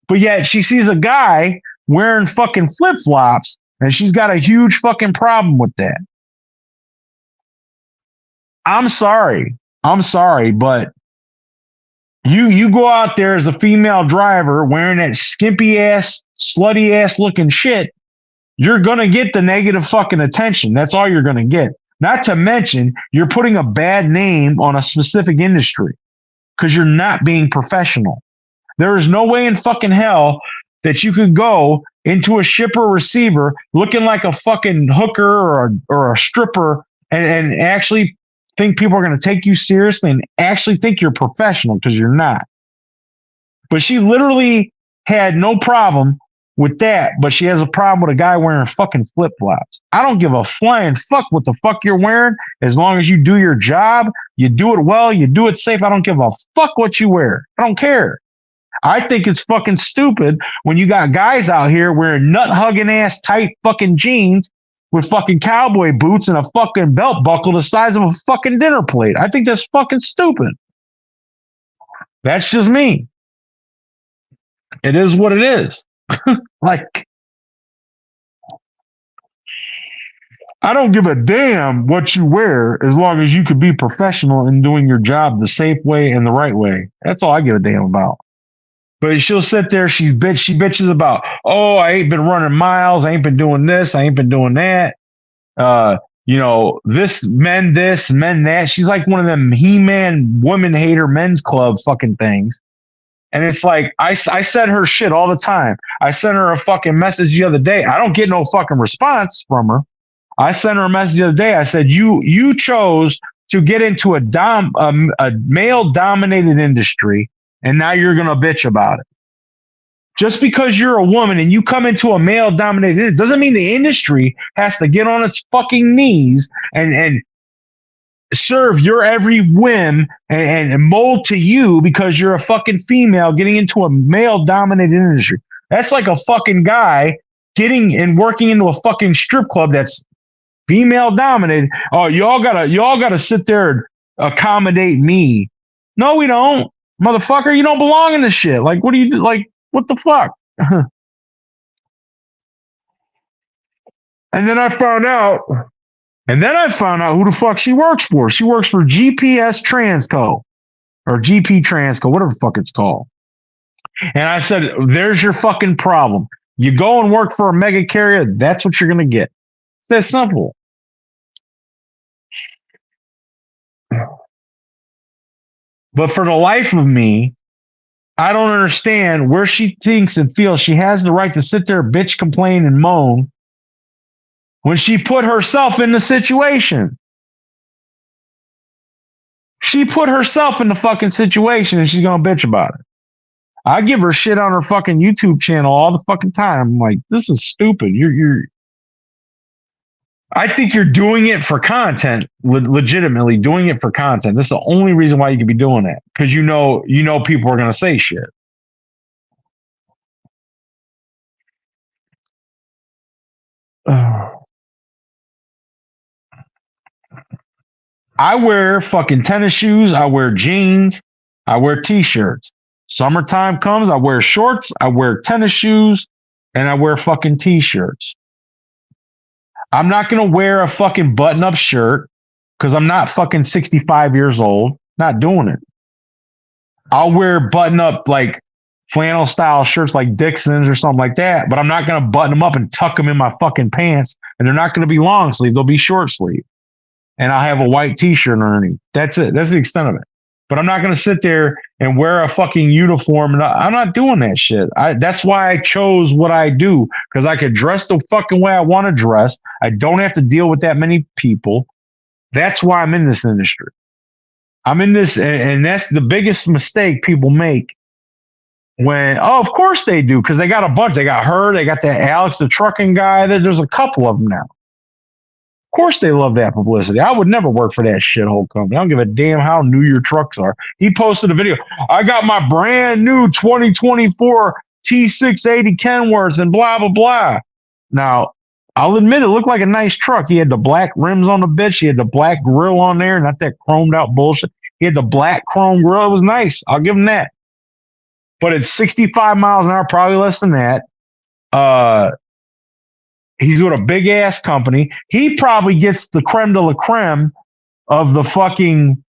But yet she sees a guy wearing fucking flip-flops and she's got a huge fucking problem with that. I'm sorry, but you go out there as a female driver wearing that skimpy ass, slutty ass looking shit, you're going to get the negative fucking attention. That's all you're going to get. Not to mention, you're putting a bad name on a specific industry because you're not being professional. There is no way in fucking hell that you could go into a shipper receiver looking like a fucking hooker or a stripper and actually think people are going to take you seriously and actually think you're professional, because you're not. But she literally had no problem with that, but she has a problem with a guy wearing fucking flip-flops. I don't give a flying fuck what the fuck you're wearing, as long as you do your job, you do it well, you do it safe. I don't give a fuck what you wear. I don't care. I think it's fucking stupid when you got guys out here wearing nut-hugging ass tight fucking jeans with fucking cowboy boots and a fucking belt buckle the size of a fucking dinner plate. I think that's fucking stupid. That's just me. It is what it is. Like, I don't give a damn what you wear as long as you could be professional in doing your job the safe way and the right way. That's all I give a damn about. But she'll sit there, she bitches about, oh, I ain't been running miles, I ain't been doing this, I ain't been doing that. Men this, men that. She's like one of them He-Man women hater men's club fucking things. And it's like, I send her shit all the time. I sent her a fucking message the other day. I don't get no fucking response from her. I sent her a message the other day. I said, you chose to get into a male-dominated industry, and now you're going to bitch about it. Just because you're a woman and you come into a male-dominated industry doesn't mean the industry has to get on its fucking knees and serve your every whim and mold to you because you're a fucking female getting into a male-dominated industry. That's like a fucking guy getting and working into a fucking strip club that's female-dominated. Oh, y'all gotta sit there and accommodate me. No, we don't. Motherfucker, you don't belong in this shit. Like, what do you do? Like, what the fuck? And then I found out who the fuck she works for. She works for GPS Transco or GP Transco, whatever the fuck it's called. And I said, there's your fucking problem. You go and work for a mega carrier, that's what you're going to get. It's that simple. But for the life of me, I don't understand where she thinks and feels she has the right to sit there, bitch, complain, and moan when she put herself in the situation. She put herself in the fucking situation and she's going to bitch about it. I give her shit on her fucking YouTube channel all the fucking time. I'm like, this is stupid. I think you're doing it for content, legitimately doing it for content. This is the only reason why you could be doing that, because you know people are going to say shit. I wear fucking tennis shoes. I wear jeans. I wear t-shirts. Summertime comes, I wear shorts. I wear tennis shoes, and I wear fucking t-shirts. I'm not going to wear a fucking button-up shirt because I'm not fucking 65 years old. Not doing it. I'll wear button-up, like, flannel-style shirts like Dixon's or something like that, but I'm not going to button them up and tuck them in my fucking pants, and they're not going to be long sleeve. They'll be short sleeve. And I'll have a white t-shirt underneath. That's it. That's the extent of it. But I'm not going to sit there and wear a fucking uniform. And I'm not doing that shit. That's why I chose what I do, because I could dress the fucking way I want to dress. I don't have to deal with that many people. That's why I'm in this industry. I'm in this, and that's the biggest mistake people make, of course they do, because they got a bunch. They got her, they got that Alex, the trucking guy. There's a couple of them now. Of course they love that publicity. I would never work for that shithole company. I don't give a damn how new your trucks are. He posted a video. I got my brand new 2024 T680 Kenworth and blah, blah, blah. Now, I'll admit it looked like a nice truck. He had the black rims on the bitch. He had the black grill on there, not that chromed out bullshit. He had the black chrome grill. It was nice. I'll give him that. But it's 65 miles an hour, probably less than that. He's with a big ass company. He probably gets the creme de la creme of the fucking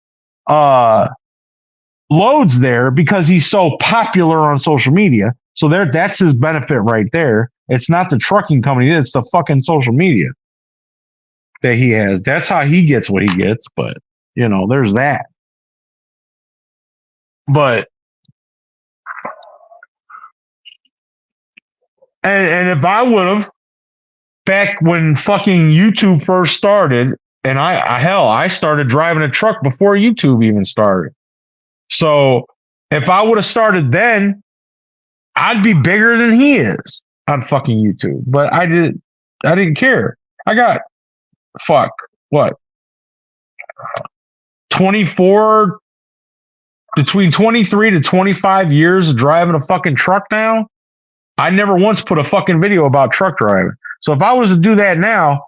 loads there because he's so popular on social media. So that's his benefit right there. It's not the trucking company. It's the fucking social media that he has. That's how he gets what he gets. But, there's that. But, and if I would have, back when fucking YouTube first started, and I started driving a truck before YouTube even started. So if I would have started then, I'd be bigger than he is on fucking YouTube. But I didn't care. I got between 23 to 25 years of driving a fucking truck now. I never once put a fucking video about truck driving. So if I was to do that now,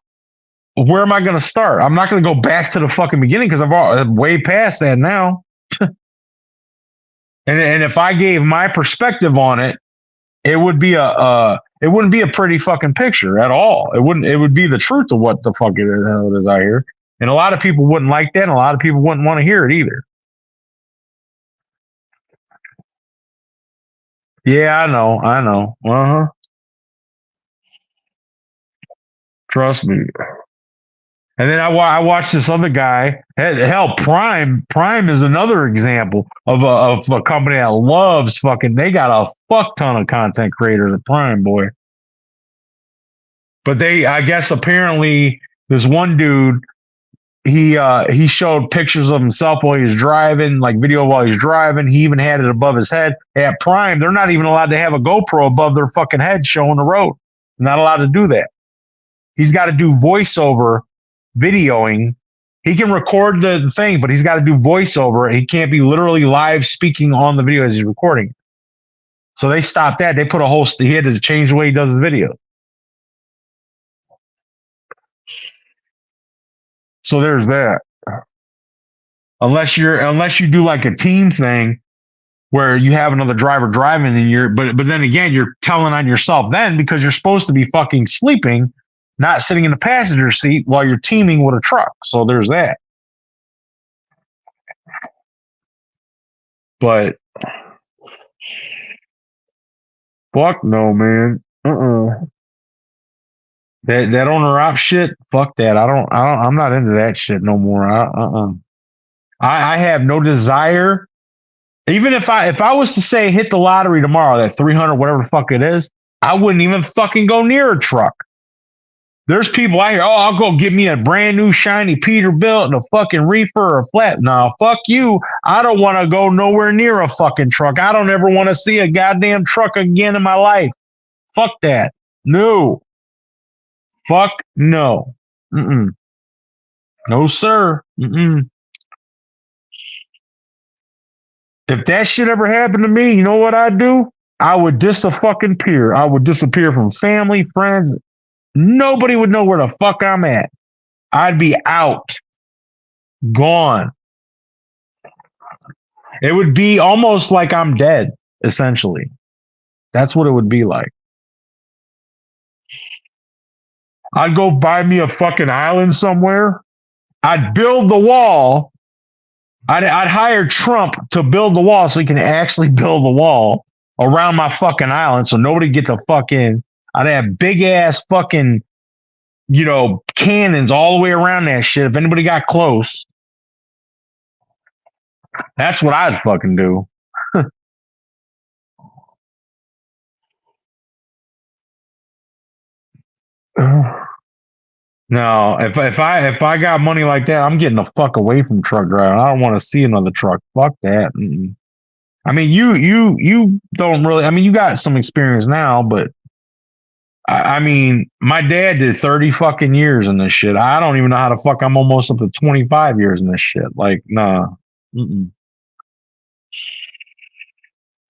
where am I going to start? I'm not going to go back to the fucking beginning because I'm way past that now. and if I gave my perspective on it, it would be it wouldn't be a pretty fucking picture at all. It would be the truth of what the fuck it is out here. And a lot of people wouldn't like that, and a lot of people wouldn't want to hear it either. Yeah, I know. Uh-huh. Trust me. And then I watched this other guy. Hell, Prime is another example of a company that loves fucking. They got a fuck ton of content creators at Prime, boy. But I guess apparently this one dude, he showed pictures of himself while he was driving, like video while he's driving. He even had it above his head. At Prime, they're not even allowed to have a GoPro above their fucking head showing the road. They're not allowed to do that. He's got to do voiceover videoing. He can record the thing, but he's got to do voiceover. He can't be literally live speaking on the video as he's recording. So they stopped that. They put he had to change the way he does his video. So there's that. Unless you do like a team thing where you have another driver driving and but then again, you're telling on yourself then because you're supposed to be fucking sleeping, not sitting in the passenger seat while you're teaming with a truck. So there's that. But fuck no, man. That owner op shit, fuck that. I'm not into that shit no more. I have no desire. Even if I was to say hit the lottery tomorrow, that 300, whatever the fuck it is, I wouldn't even fucking go near a truck. There's people out here, I'll go get me a brand new shiny Peterbilt and a fucking reefer or a flat. No, fuck you. I don't want to go nowhere near a fucking truck. I don't ever want to see a goddamn truck again in my life. Fuck that. No. Fuck no. No, sir. If that shit ever happened to me, you know what I'd do? I would disappear. I would disappear from family, friends. Nobody would know where the fuck I'm at. I'd be out. Gone. It would be almost like I'm dead, essentially. That's what it would be like. I'd go buy me a fucking island somewhere. I'd build the wall. I'd hire Trump to build the wall so he can actually build the wall around my fucking island so nobody get the fuck in. I'd have big ass fucking, cannons all the way around that shit. If anybody got close, that's what I'd fucking do. No, if I got money like that, I'm getting the fuck away from truck driving. I don't want to see another truck. Fuck that. I mean, you don't really. I mean, you got some experience now, but I mean, my dad did 30 fucking years in this shit. I don't even know how to fuck. I'm almost up to 25 years in this shit. Like, nah. Mm-mm.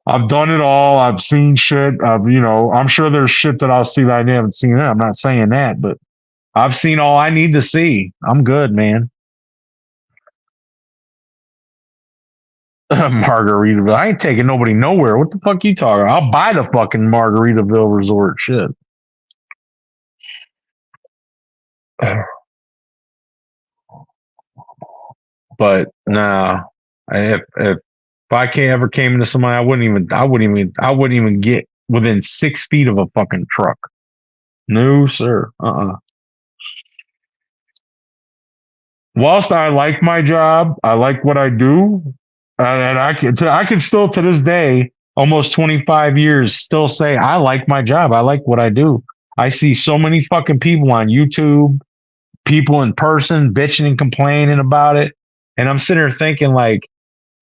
I've done it all. I've seen shit. I'm sure there's shit that I'll see that I haven't seen. I'm not saying that, but I've seen all I need to see. I'm good, man. Margaritaville. I ain't taking nobody nowhere. What the fuck you talking about? I'll buy the fucking Margaritaville resort shit. But nah, if I ever came into somebody, I wouldn't even get within 6 feet of a fucking truck. No, sir. Whilst I like my job, I like what I do, and I can still to this day, almost 25 years, still say I like my job. I like what I do. I see so many fucking people on YouTube, people in person bitching and complaining about it, and I'm sitting there thinking like,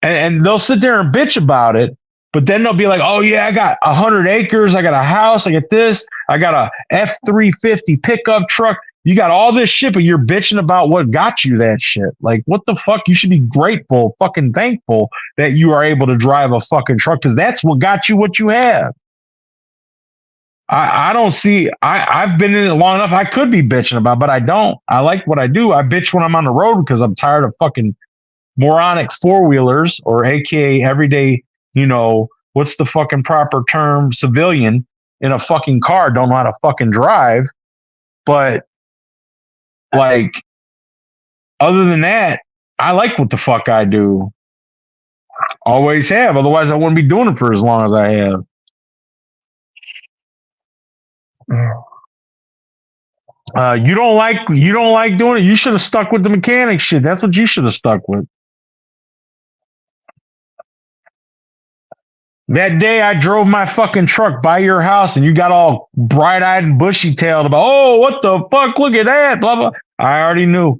and they'll sit there and bitch about it, but then they'll be like, oh yeah, I got 100 acres, I got a house, I got this, I got a F-350 pickup truck. You got all this shit, but you're bitching about what got you that shit. Like, what the fuck? You should be grateful, fucking thankful that you are able to drive a fucking truck, because that's what got you what you have. I don't see, I've been in it long enough. I could be bitching about, but I don't. I like what I do. I bitch when I'm on the road because I'm tired of fucking moronic four-wheelers, or AKA everyday, what's the fucking proper term, civilian in a fucking car, don't know how to fucking drive. But like, other than that, I like what the fuck I do. Always have. Otherwise, I wouldn't be doing it for as long as I have. You don't like doing it. You should have stuck with the mechanic shit. That's what you should have stuck with. That day I drove my fucking truck by your house and you got all bright-eyed and bushy-tailed about, oh, what the fuck? Look at that, blah, blah. I already knew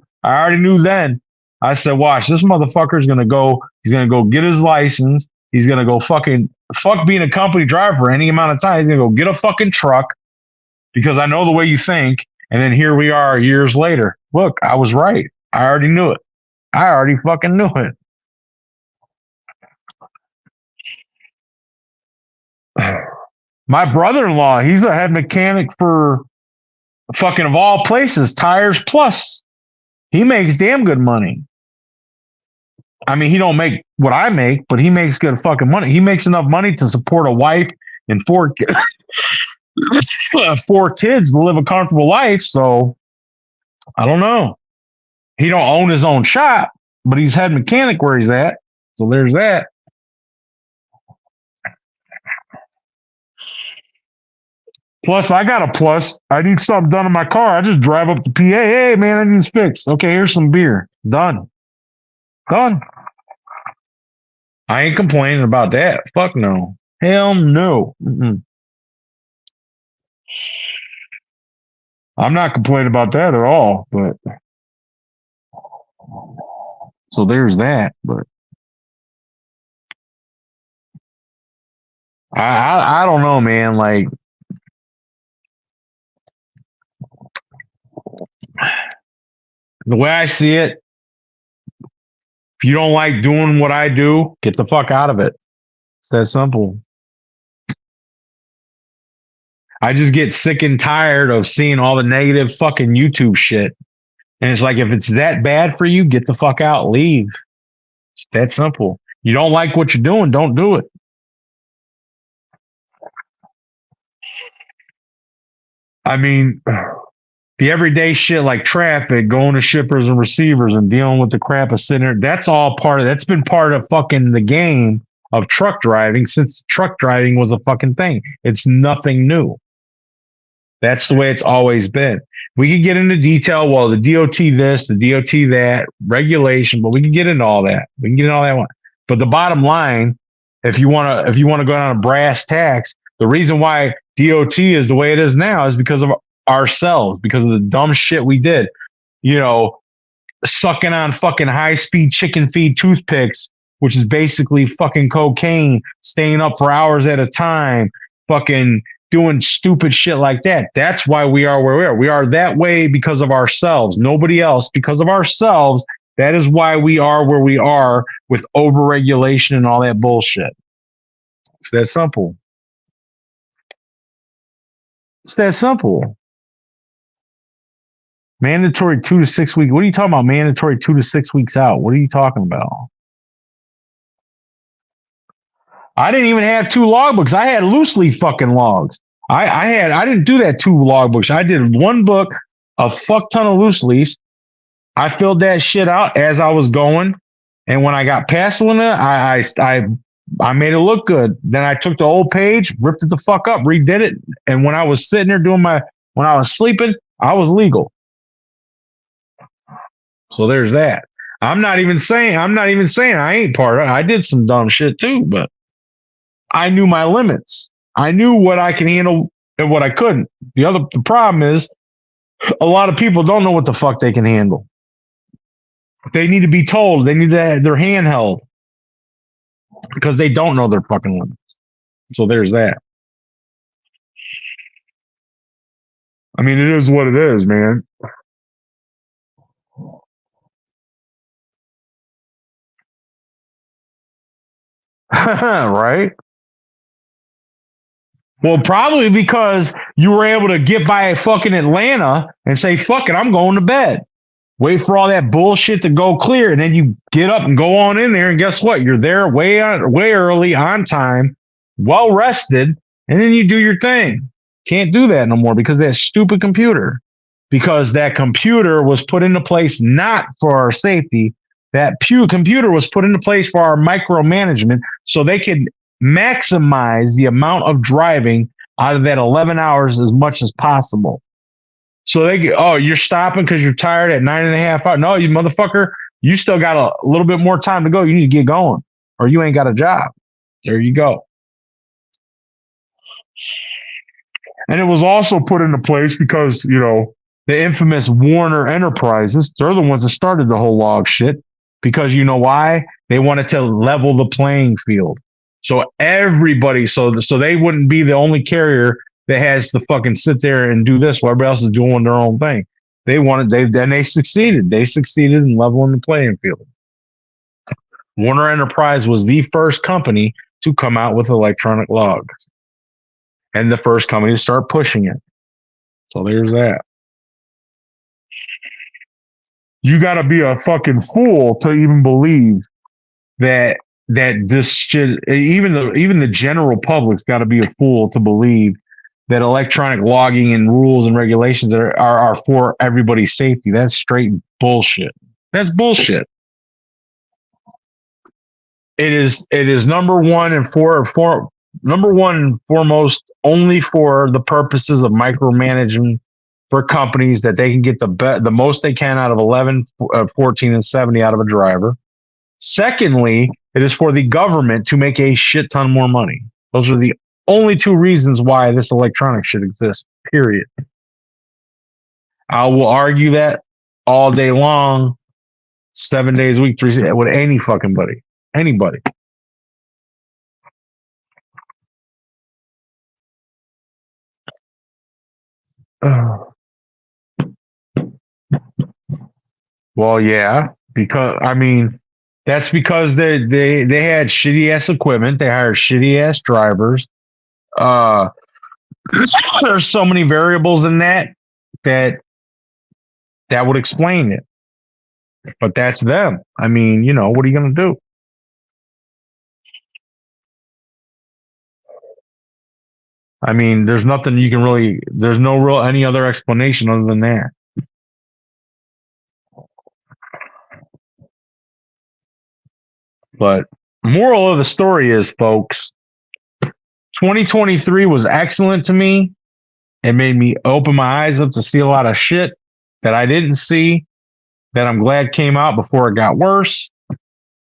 then. I said, watch, this motherfucker's going to go, he's going to go get his license. He's going to go fuck being a company driver for any amount of time. He's going to go get a fucking truck because I know the way you think. And then here we are years later. Look, I was right. I already knew it. I already fucking knew it. My brother-in-law, he's a head mechanic for fucking, of all places, Tires Plus. He makes damn good money. I mean, he don't make what I make, but he makes good fucking money. He makes enough money to support a wife and 4 kids to live a comfortable life. So I don't know. He don't own his own shop, but he's head mechanic where he's at. So there's that. Plus, I got a plus. I need something done in my car. I just drive up to PA. Hey, man, I need this fixed. Okay, here's some beer. Done. I ain't complaining about that. Fuck no. Hell no. Mm-mm. I'm not complaining about that at all. But so there's that. But I don't know, man. Like, the way I see it, if you don't like doing what I do, get the fuck out of it. It's that simple. I just get sick and tired of seeing all the negative fucking YouTube shit. And it's like, if it's that bad for you, get the fuck out, leave. It's that simple. You don't like what you're doing, don't do it. I mean, the everyday shit like traffic, going to shippers and receivers and dealing with the crap of sitting there, that's been part of fucking the game of truck driving since truck driving was a fucking thing. It's nothing new. That's the way it's always been. We could get into detail, well, the DOT this, the DOT that, regulation, but we can get into all that. We can get into all that one. But the bottom line, if you want to go down a brass tacks, the reason why DOT is the way it is now is because of ourselves, because of the dumb shit we did. Sucking on fucking high-speed chicken feed toothpicks which is basically fucking cocaine, staying up for hours at a time, fucking doing stupid shit like that. That's why we are where we are. We are that way because of ourselves. Nobody else. Because of ourselves. That is why we are where we are with overregulation and all that bullshit. It's that simple. It's that simple. Mandatory 2 to 6 weeks. What are you talking about? Mandatory 2 to 6 weeks out. What are you talking about? I didn't even have 2 logbooks. I had loose leaf fucking logs. I didn't do that 2 logbooks. I did 1 book, a fuck ton of loose leaves. I filled that shit out as I was going, and when I got past one, I made it look good. Then I took the old page, ripped it the fuck up, redid it, and when I was sitting there when I was sleeping, I was legal. So there's that. I'm not even saying I ain't part of it. I did some dumb shit too, but I knew my limits. I knew what I can handle and what I couldn't. The problem is a lot of people don't know what the fuck they can handle. They need to be told. They need to have their hand held because they don't know their fucking limits. So there's that. I mean, it is what it is, man. Right? Well, probably because you were able to get by fucking Atlanta and say, fuck it, I'm going to bed. Wait for all that bullshit to go clear, and then you get up and go on in there, and guess what? You're there way early, on time, well rested, and then you do your thing. Can't do that no more because of that stupid computer. Because that computer was put into place not for our safety. That computer was put into place for our micromanagement so they could maximize the amount of driving out of that 11 hours as much as possible. So they get, oh, you're stopping because you're tired at 9.5 hours. No, you motherfucker, you still got a little bit more time to go. You need to get going or you ain't got a job. There you go. And it was also put into place because, the infamous Warner Enterprises, they're the ones that started the whole log shit because you know why? They wanted to level the playing field. So everybody, so they wouldn't be the only carrier that has to fucking sit there and do this while everybody else is doing their own thing. They succeeded. They succeeded in leveling the playing field. Warner Enterprise was the first company to come out with electronic logs. And the first company to start pushing it. So there's that. You gotta be a fucking fool to even believe that this shit, even the general public's got to be a fool to believe that electronic logging and rules and regulations are for everybody's safety. That's straight bullshit. That's bullshit. It is number one and foremost only for the purposes of micromanaging for companies that they can get the most they can out of 11, 14, and 70 out of a driver. Secondly, it is for the government to make a shit ton more money. Those are the only 2 reasons why this electronic should exist, period. I will argue that all day long, 7 days a week, 3 with any fucking buddy. Anybody. Well, yeah, because that's because they had shitty ass equipment. They hired shitty ass drivers. There's so many variables in that would explain it. But that's them. What are you gonna do? There's nothing you can really. There's no real any other explanation other than that. But moral of the story is, folks, 2023 was excellent to me. It made me open my eyes up to see a lot of shit that I didn't see, that I'm glad came out before it got worse.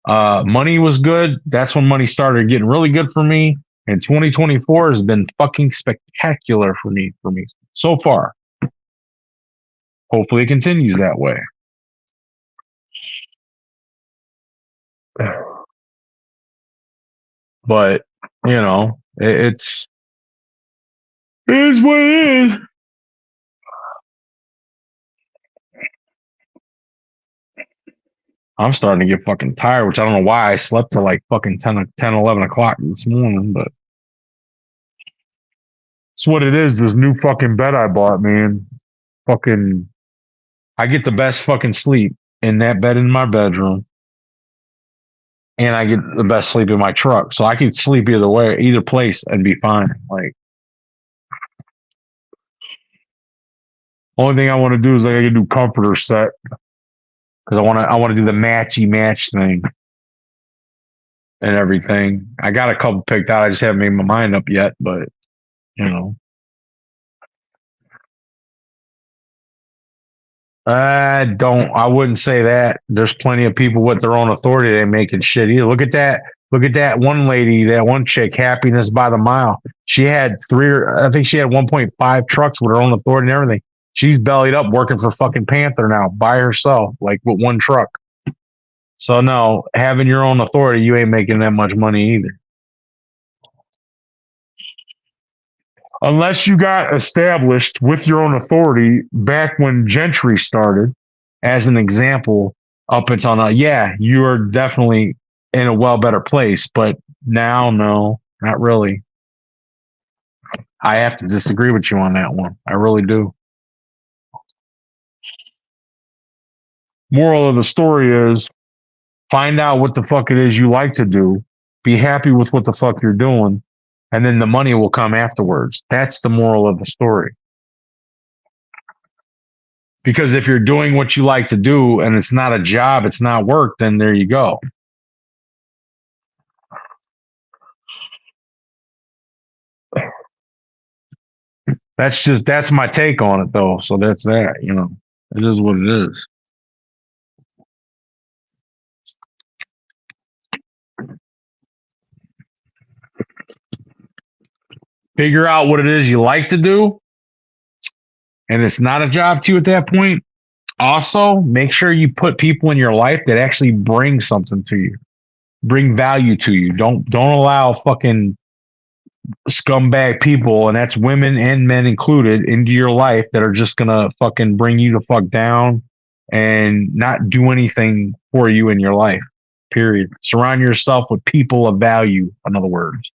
Money was good. That's when money started getting really good for me. And 2024 has been fucking spectacular for me so far. Hopefully it continues that way. But you know, it is what it is. I'm starting to get fucking tired, which I don't know why I slept till like fucking 10, 11 o'clock this morning, but it's what it is. This new fucking bed I bought, man. Fucking, I get the best fucking sleep in that bed in my bedroom, and I get the best sleep in my truck. So I can sleep either way, either place, and be fine. Like, only thing I want to do is like I can do comforter set because I want to do the matchy match thing and everything. I got a couple picked out. I just haven't made my mind up yet, but you know. I wouldn't say that. There's plenty of people with their own authority that ain't making shit either. Look at that one lady, that one chick, Happiness by the Mile. She had I think she had 1.5 trucks with her own authority and everything. She's bellied up working for fucking Panther now by herself, like with one truck. So no, having your own authority, you ain't making that much money either. Unless you got established with your own authority back when Gentry started, as an example, up until now, yeah, you are definitely in a well better place. But now, no, not really. I have to disagree with you on that one. I really do. Moral of the story is find out what the fuck it is you like to do. Be happy with what the fuck you're doing. And then the money will come afterwards. That's the moral of the story. Because if you're doing what you like to do and it's not a job, it's not work, then there you go. That's my take on it though. So that's that, you know. It is what it is. Figure out what it is you like to do, and it's not a job to you at that point. Also, make sure you put people in your life that actually bring something to you, bring value to you. Don't allow fucking scumbag people, and that's women and men included, into your life that are just gonna fucking bring you the fuck down and not do anything for you in your life. Period. Surround yourself with people of value, in other words.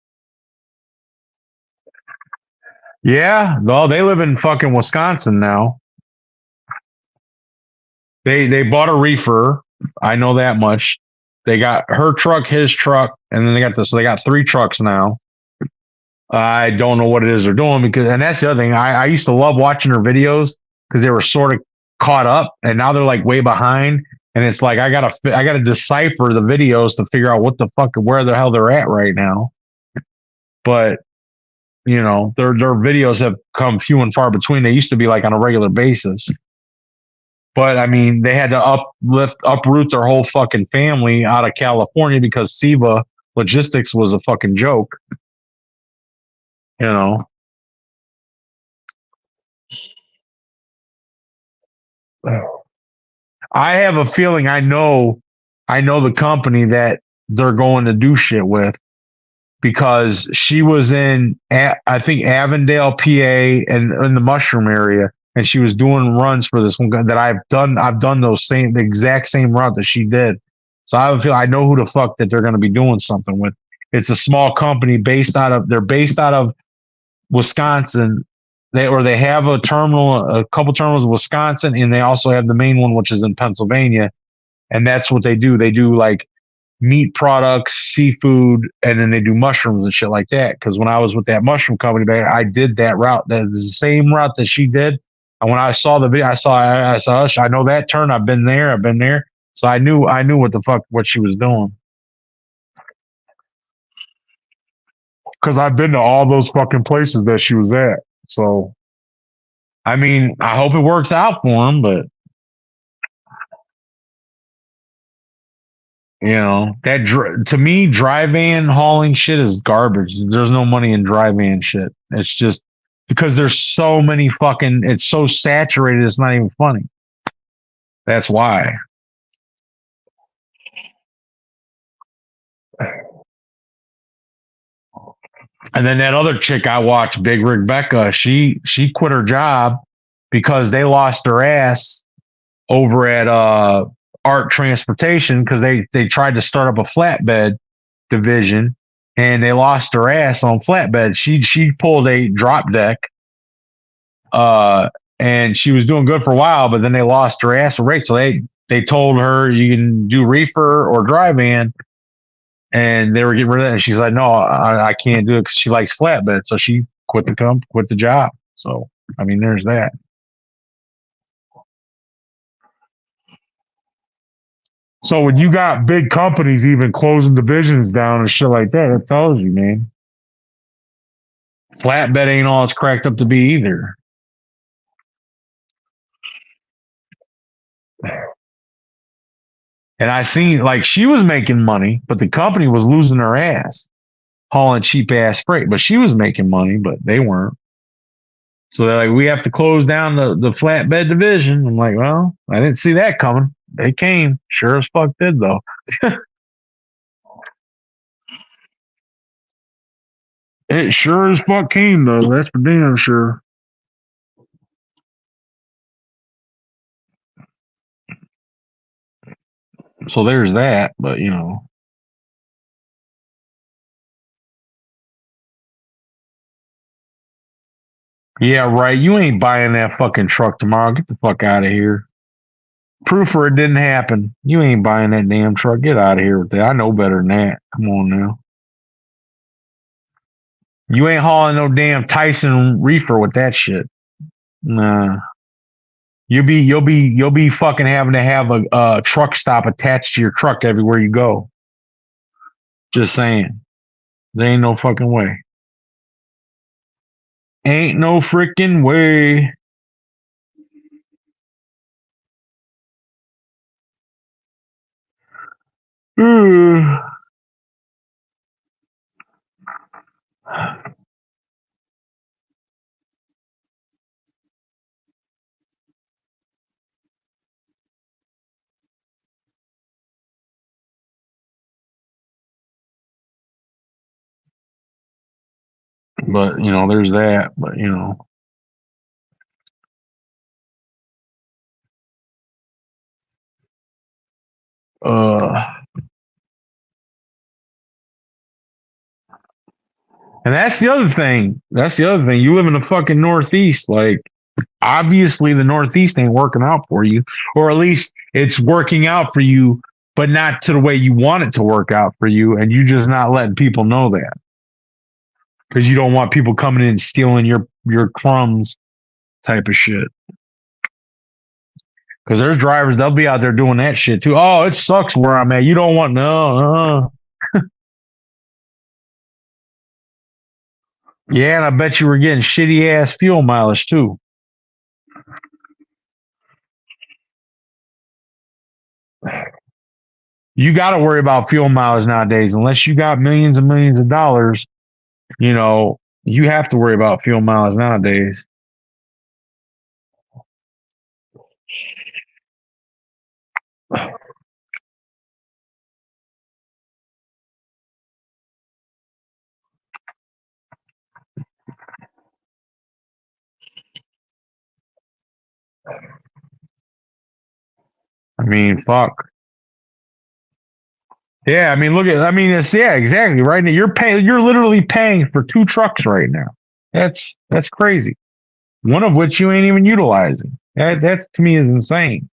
Yeah, well, they live in fucking Wisconsin now. They bought a reefer. I know that much. They got her truck, his truck, and then they got this. So they got 3 trucks now. I don't know what it is they're doing and that's the other thing. I used to love watching her videos because they were sort of caught up, and now they're like way behind. And it's like I gotta decipher the videos to figure out what the fuck, where the hell they're at right now. But you know, their videos have come few and far between. They used to be like on a regular basis. But I mean, they had to uproot their whole fucking family out of California because SIVA Logistics was a fucking joke. You know. I have a feeling I know the company that they're going to do shit with, because she was in, I think, Avondale, PA, and in the Mushroom area, and she was doing runs for this one guy that I've done the exact same route that she did. So I feel I know who the fuck that they're going to be doing something with. It's a small company based out of Wisconsin. They have a couple terminals in Wisconsin, and they also have the main one, which is in Pennsylvania. And that's what they do. They do like meat products, seafood, and then they do mushrooms and shit like that. Because when I was with that mushroom company, I did that route. That's the same route that she did. And when I saw the video, I saw, I know that turn. I've been there. So I knew what she was doing. Because I've been to all those fucking places that she was at. So, I mean, I hope it works out for him, but you know, to me, dry van hauling shit is garbage. There's no money in dry van shit. It's just because there's so many it's so saturated, it's not even funny. That's why. And then that other chick I watched, Big Rig Becca, she quit her job because they lost their ass over at Art Transportation because they tried to start up a flatbed division and they lost their ass on flatbed. She pulled a drop deck, and she was doing good for a while, but then they lost her ass for rate. So they told her you can do reefer or dry van, and they were getting rid of it. And she's like, no, I can't do it because she likes flatbed. So she quit the job. So I mean, there's that. So when you got big companies even closing divisions down and shit like that, it tells you, man. Flatbed ain't all it's cracked up to be either. And I seen, like, she was making money, but the company was losing her ass, hauling cheap ass freight. But she was making money, but they weren't. So they're like, we have to close down the flatbed division. I'm like, well, I didn't see that coming. They came. Sure as fuck did, though. It sure as fuck came, though. That's for damn sure. So there's that, but you know. Yeah, right. You ain't buying that fucking truck tomorrow. Get the fuck out of here. Proof or it didn't happen. You ain't buying that damn truck. Get out of here with that. I know better than that. Come on now. You ain't hauling no damn Tyson reefer with that shit. Nah. You'll be fucking having to have a truck stop attached to your truck everywhere you go. Just saying. There ain't no fucking way. Ain't no freaking way. But, you know, there's that. But, you know. And that's the other thing. You live in the fucking Northeast. Like, obviously the Northeast ain't working out for you. Or at least it's working out for you, but not to the way you want it to work out for you. And you're just not letting people know that. Because you don't want people coming in and stealing your crumbs type of shit. Because there's drivers, they'll be out there doing that shit too. Oh, it sucks where I'm at. You don't want no. Yeah, and I bet you were getting shitty ass fuel mileage too. You got to worry about fuel mileage nowadays. Unless you got millions and millions of dollars, you know, you have to worry about fuel mileage nowadays. I mean, fuck. Yeah, I mean, exactly right now. You're literally paying for 2 trucks right now. That's crazy. One of which you ain't even utilizing. That's to me is insane.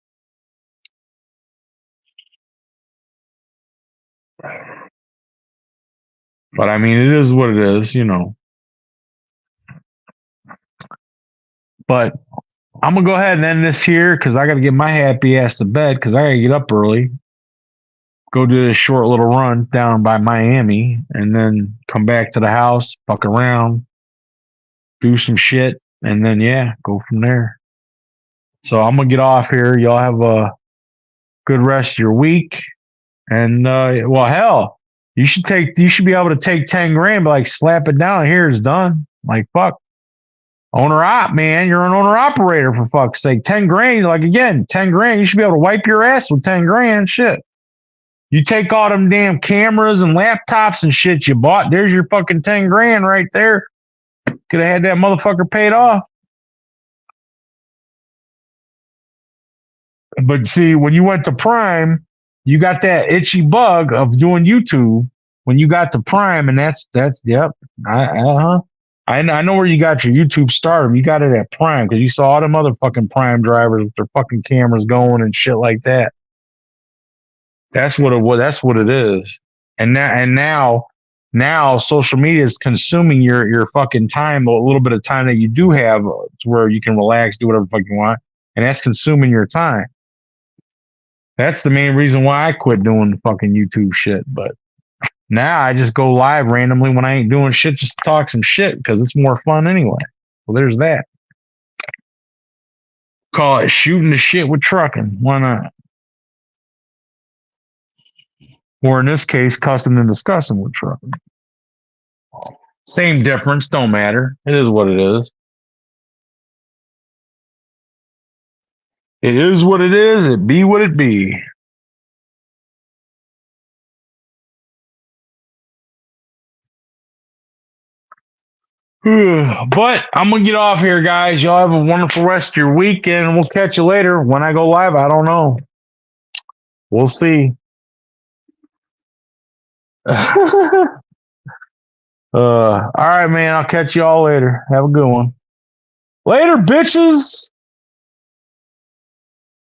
But I mean, it is what it is, you know. But I'm gonna go ahead and end this here because I got to get my happy ass to bed because I got to get up early, go do this short little run down by Miami, and then come back to the house, fuck around, do some shit, and then go from there. So I'm gonna get off here. Y'all have a good rest of your week, and well, hell, you should be able to take 10 grand, but like slap it down. Here it's done. Like fuck. Owner op, man. You're an owner operator for fuck's sake. 10 grand, like again, 10 grand. You should be able to wipe your ass with 10 grand. Shit. You take all them damn cameras and laptops and shit you bought. There's your fucking 10 grand right there. Could have had that motherfucker paid off. But see, when you went to Prime, you got that itchy bug of doing YouTube when you got to Prime, and that's yep. I know where you got your YouTube stardom. You got it at Prime because you saw all them other fucking Prime drivers with their fucking cameras going and shit like that. That's what it was. That's what it is. And now social media is consuming your fucking time, a little bit of time that you do have to where you can relax, do whatever the fuck you want, and that's consuming your time. That's the main reason why I quit doing the fucking YouTube shit. But now I just go live randomly when I ain't doing shit, just to talk some shit because it's more fun anyway. Well, there's that. Call it shooting the shit with trucking. Why not? Or in this case, cussing and discussing with trucking. Same difference, don't matter. It is what it is. It is what it is. It be what it be. But I'm going to get off here, guys. Y'all have a wonderful rest of your weekend, and we'll catch you later. When I go live, I don't know. We'll see. All right, man. I'll catch you all later. Have a good one. Later, bitches.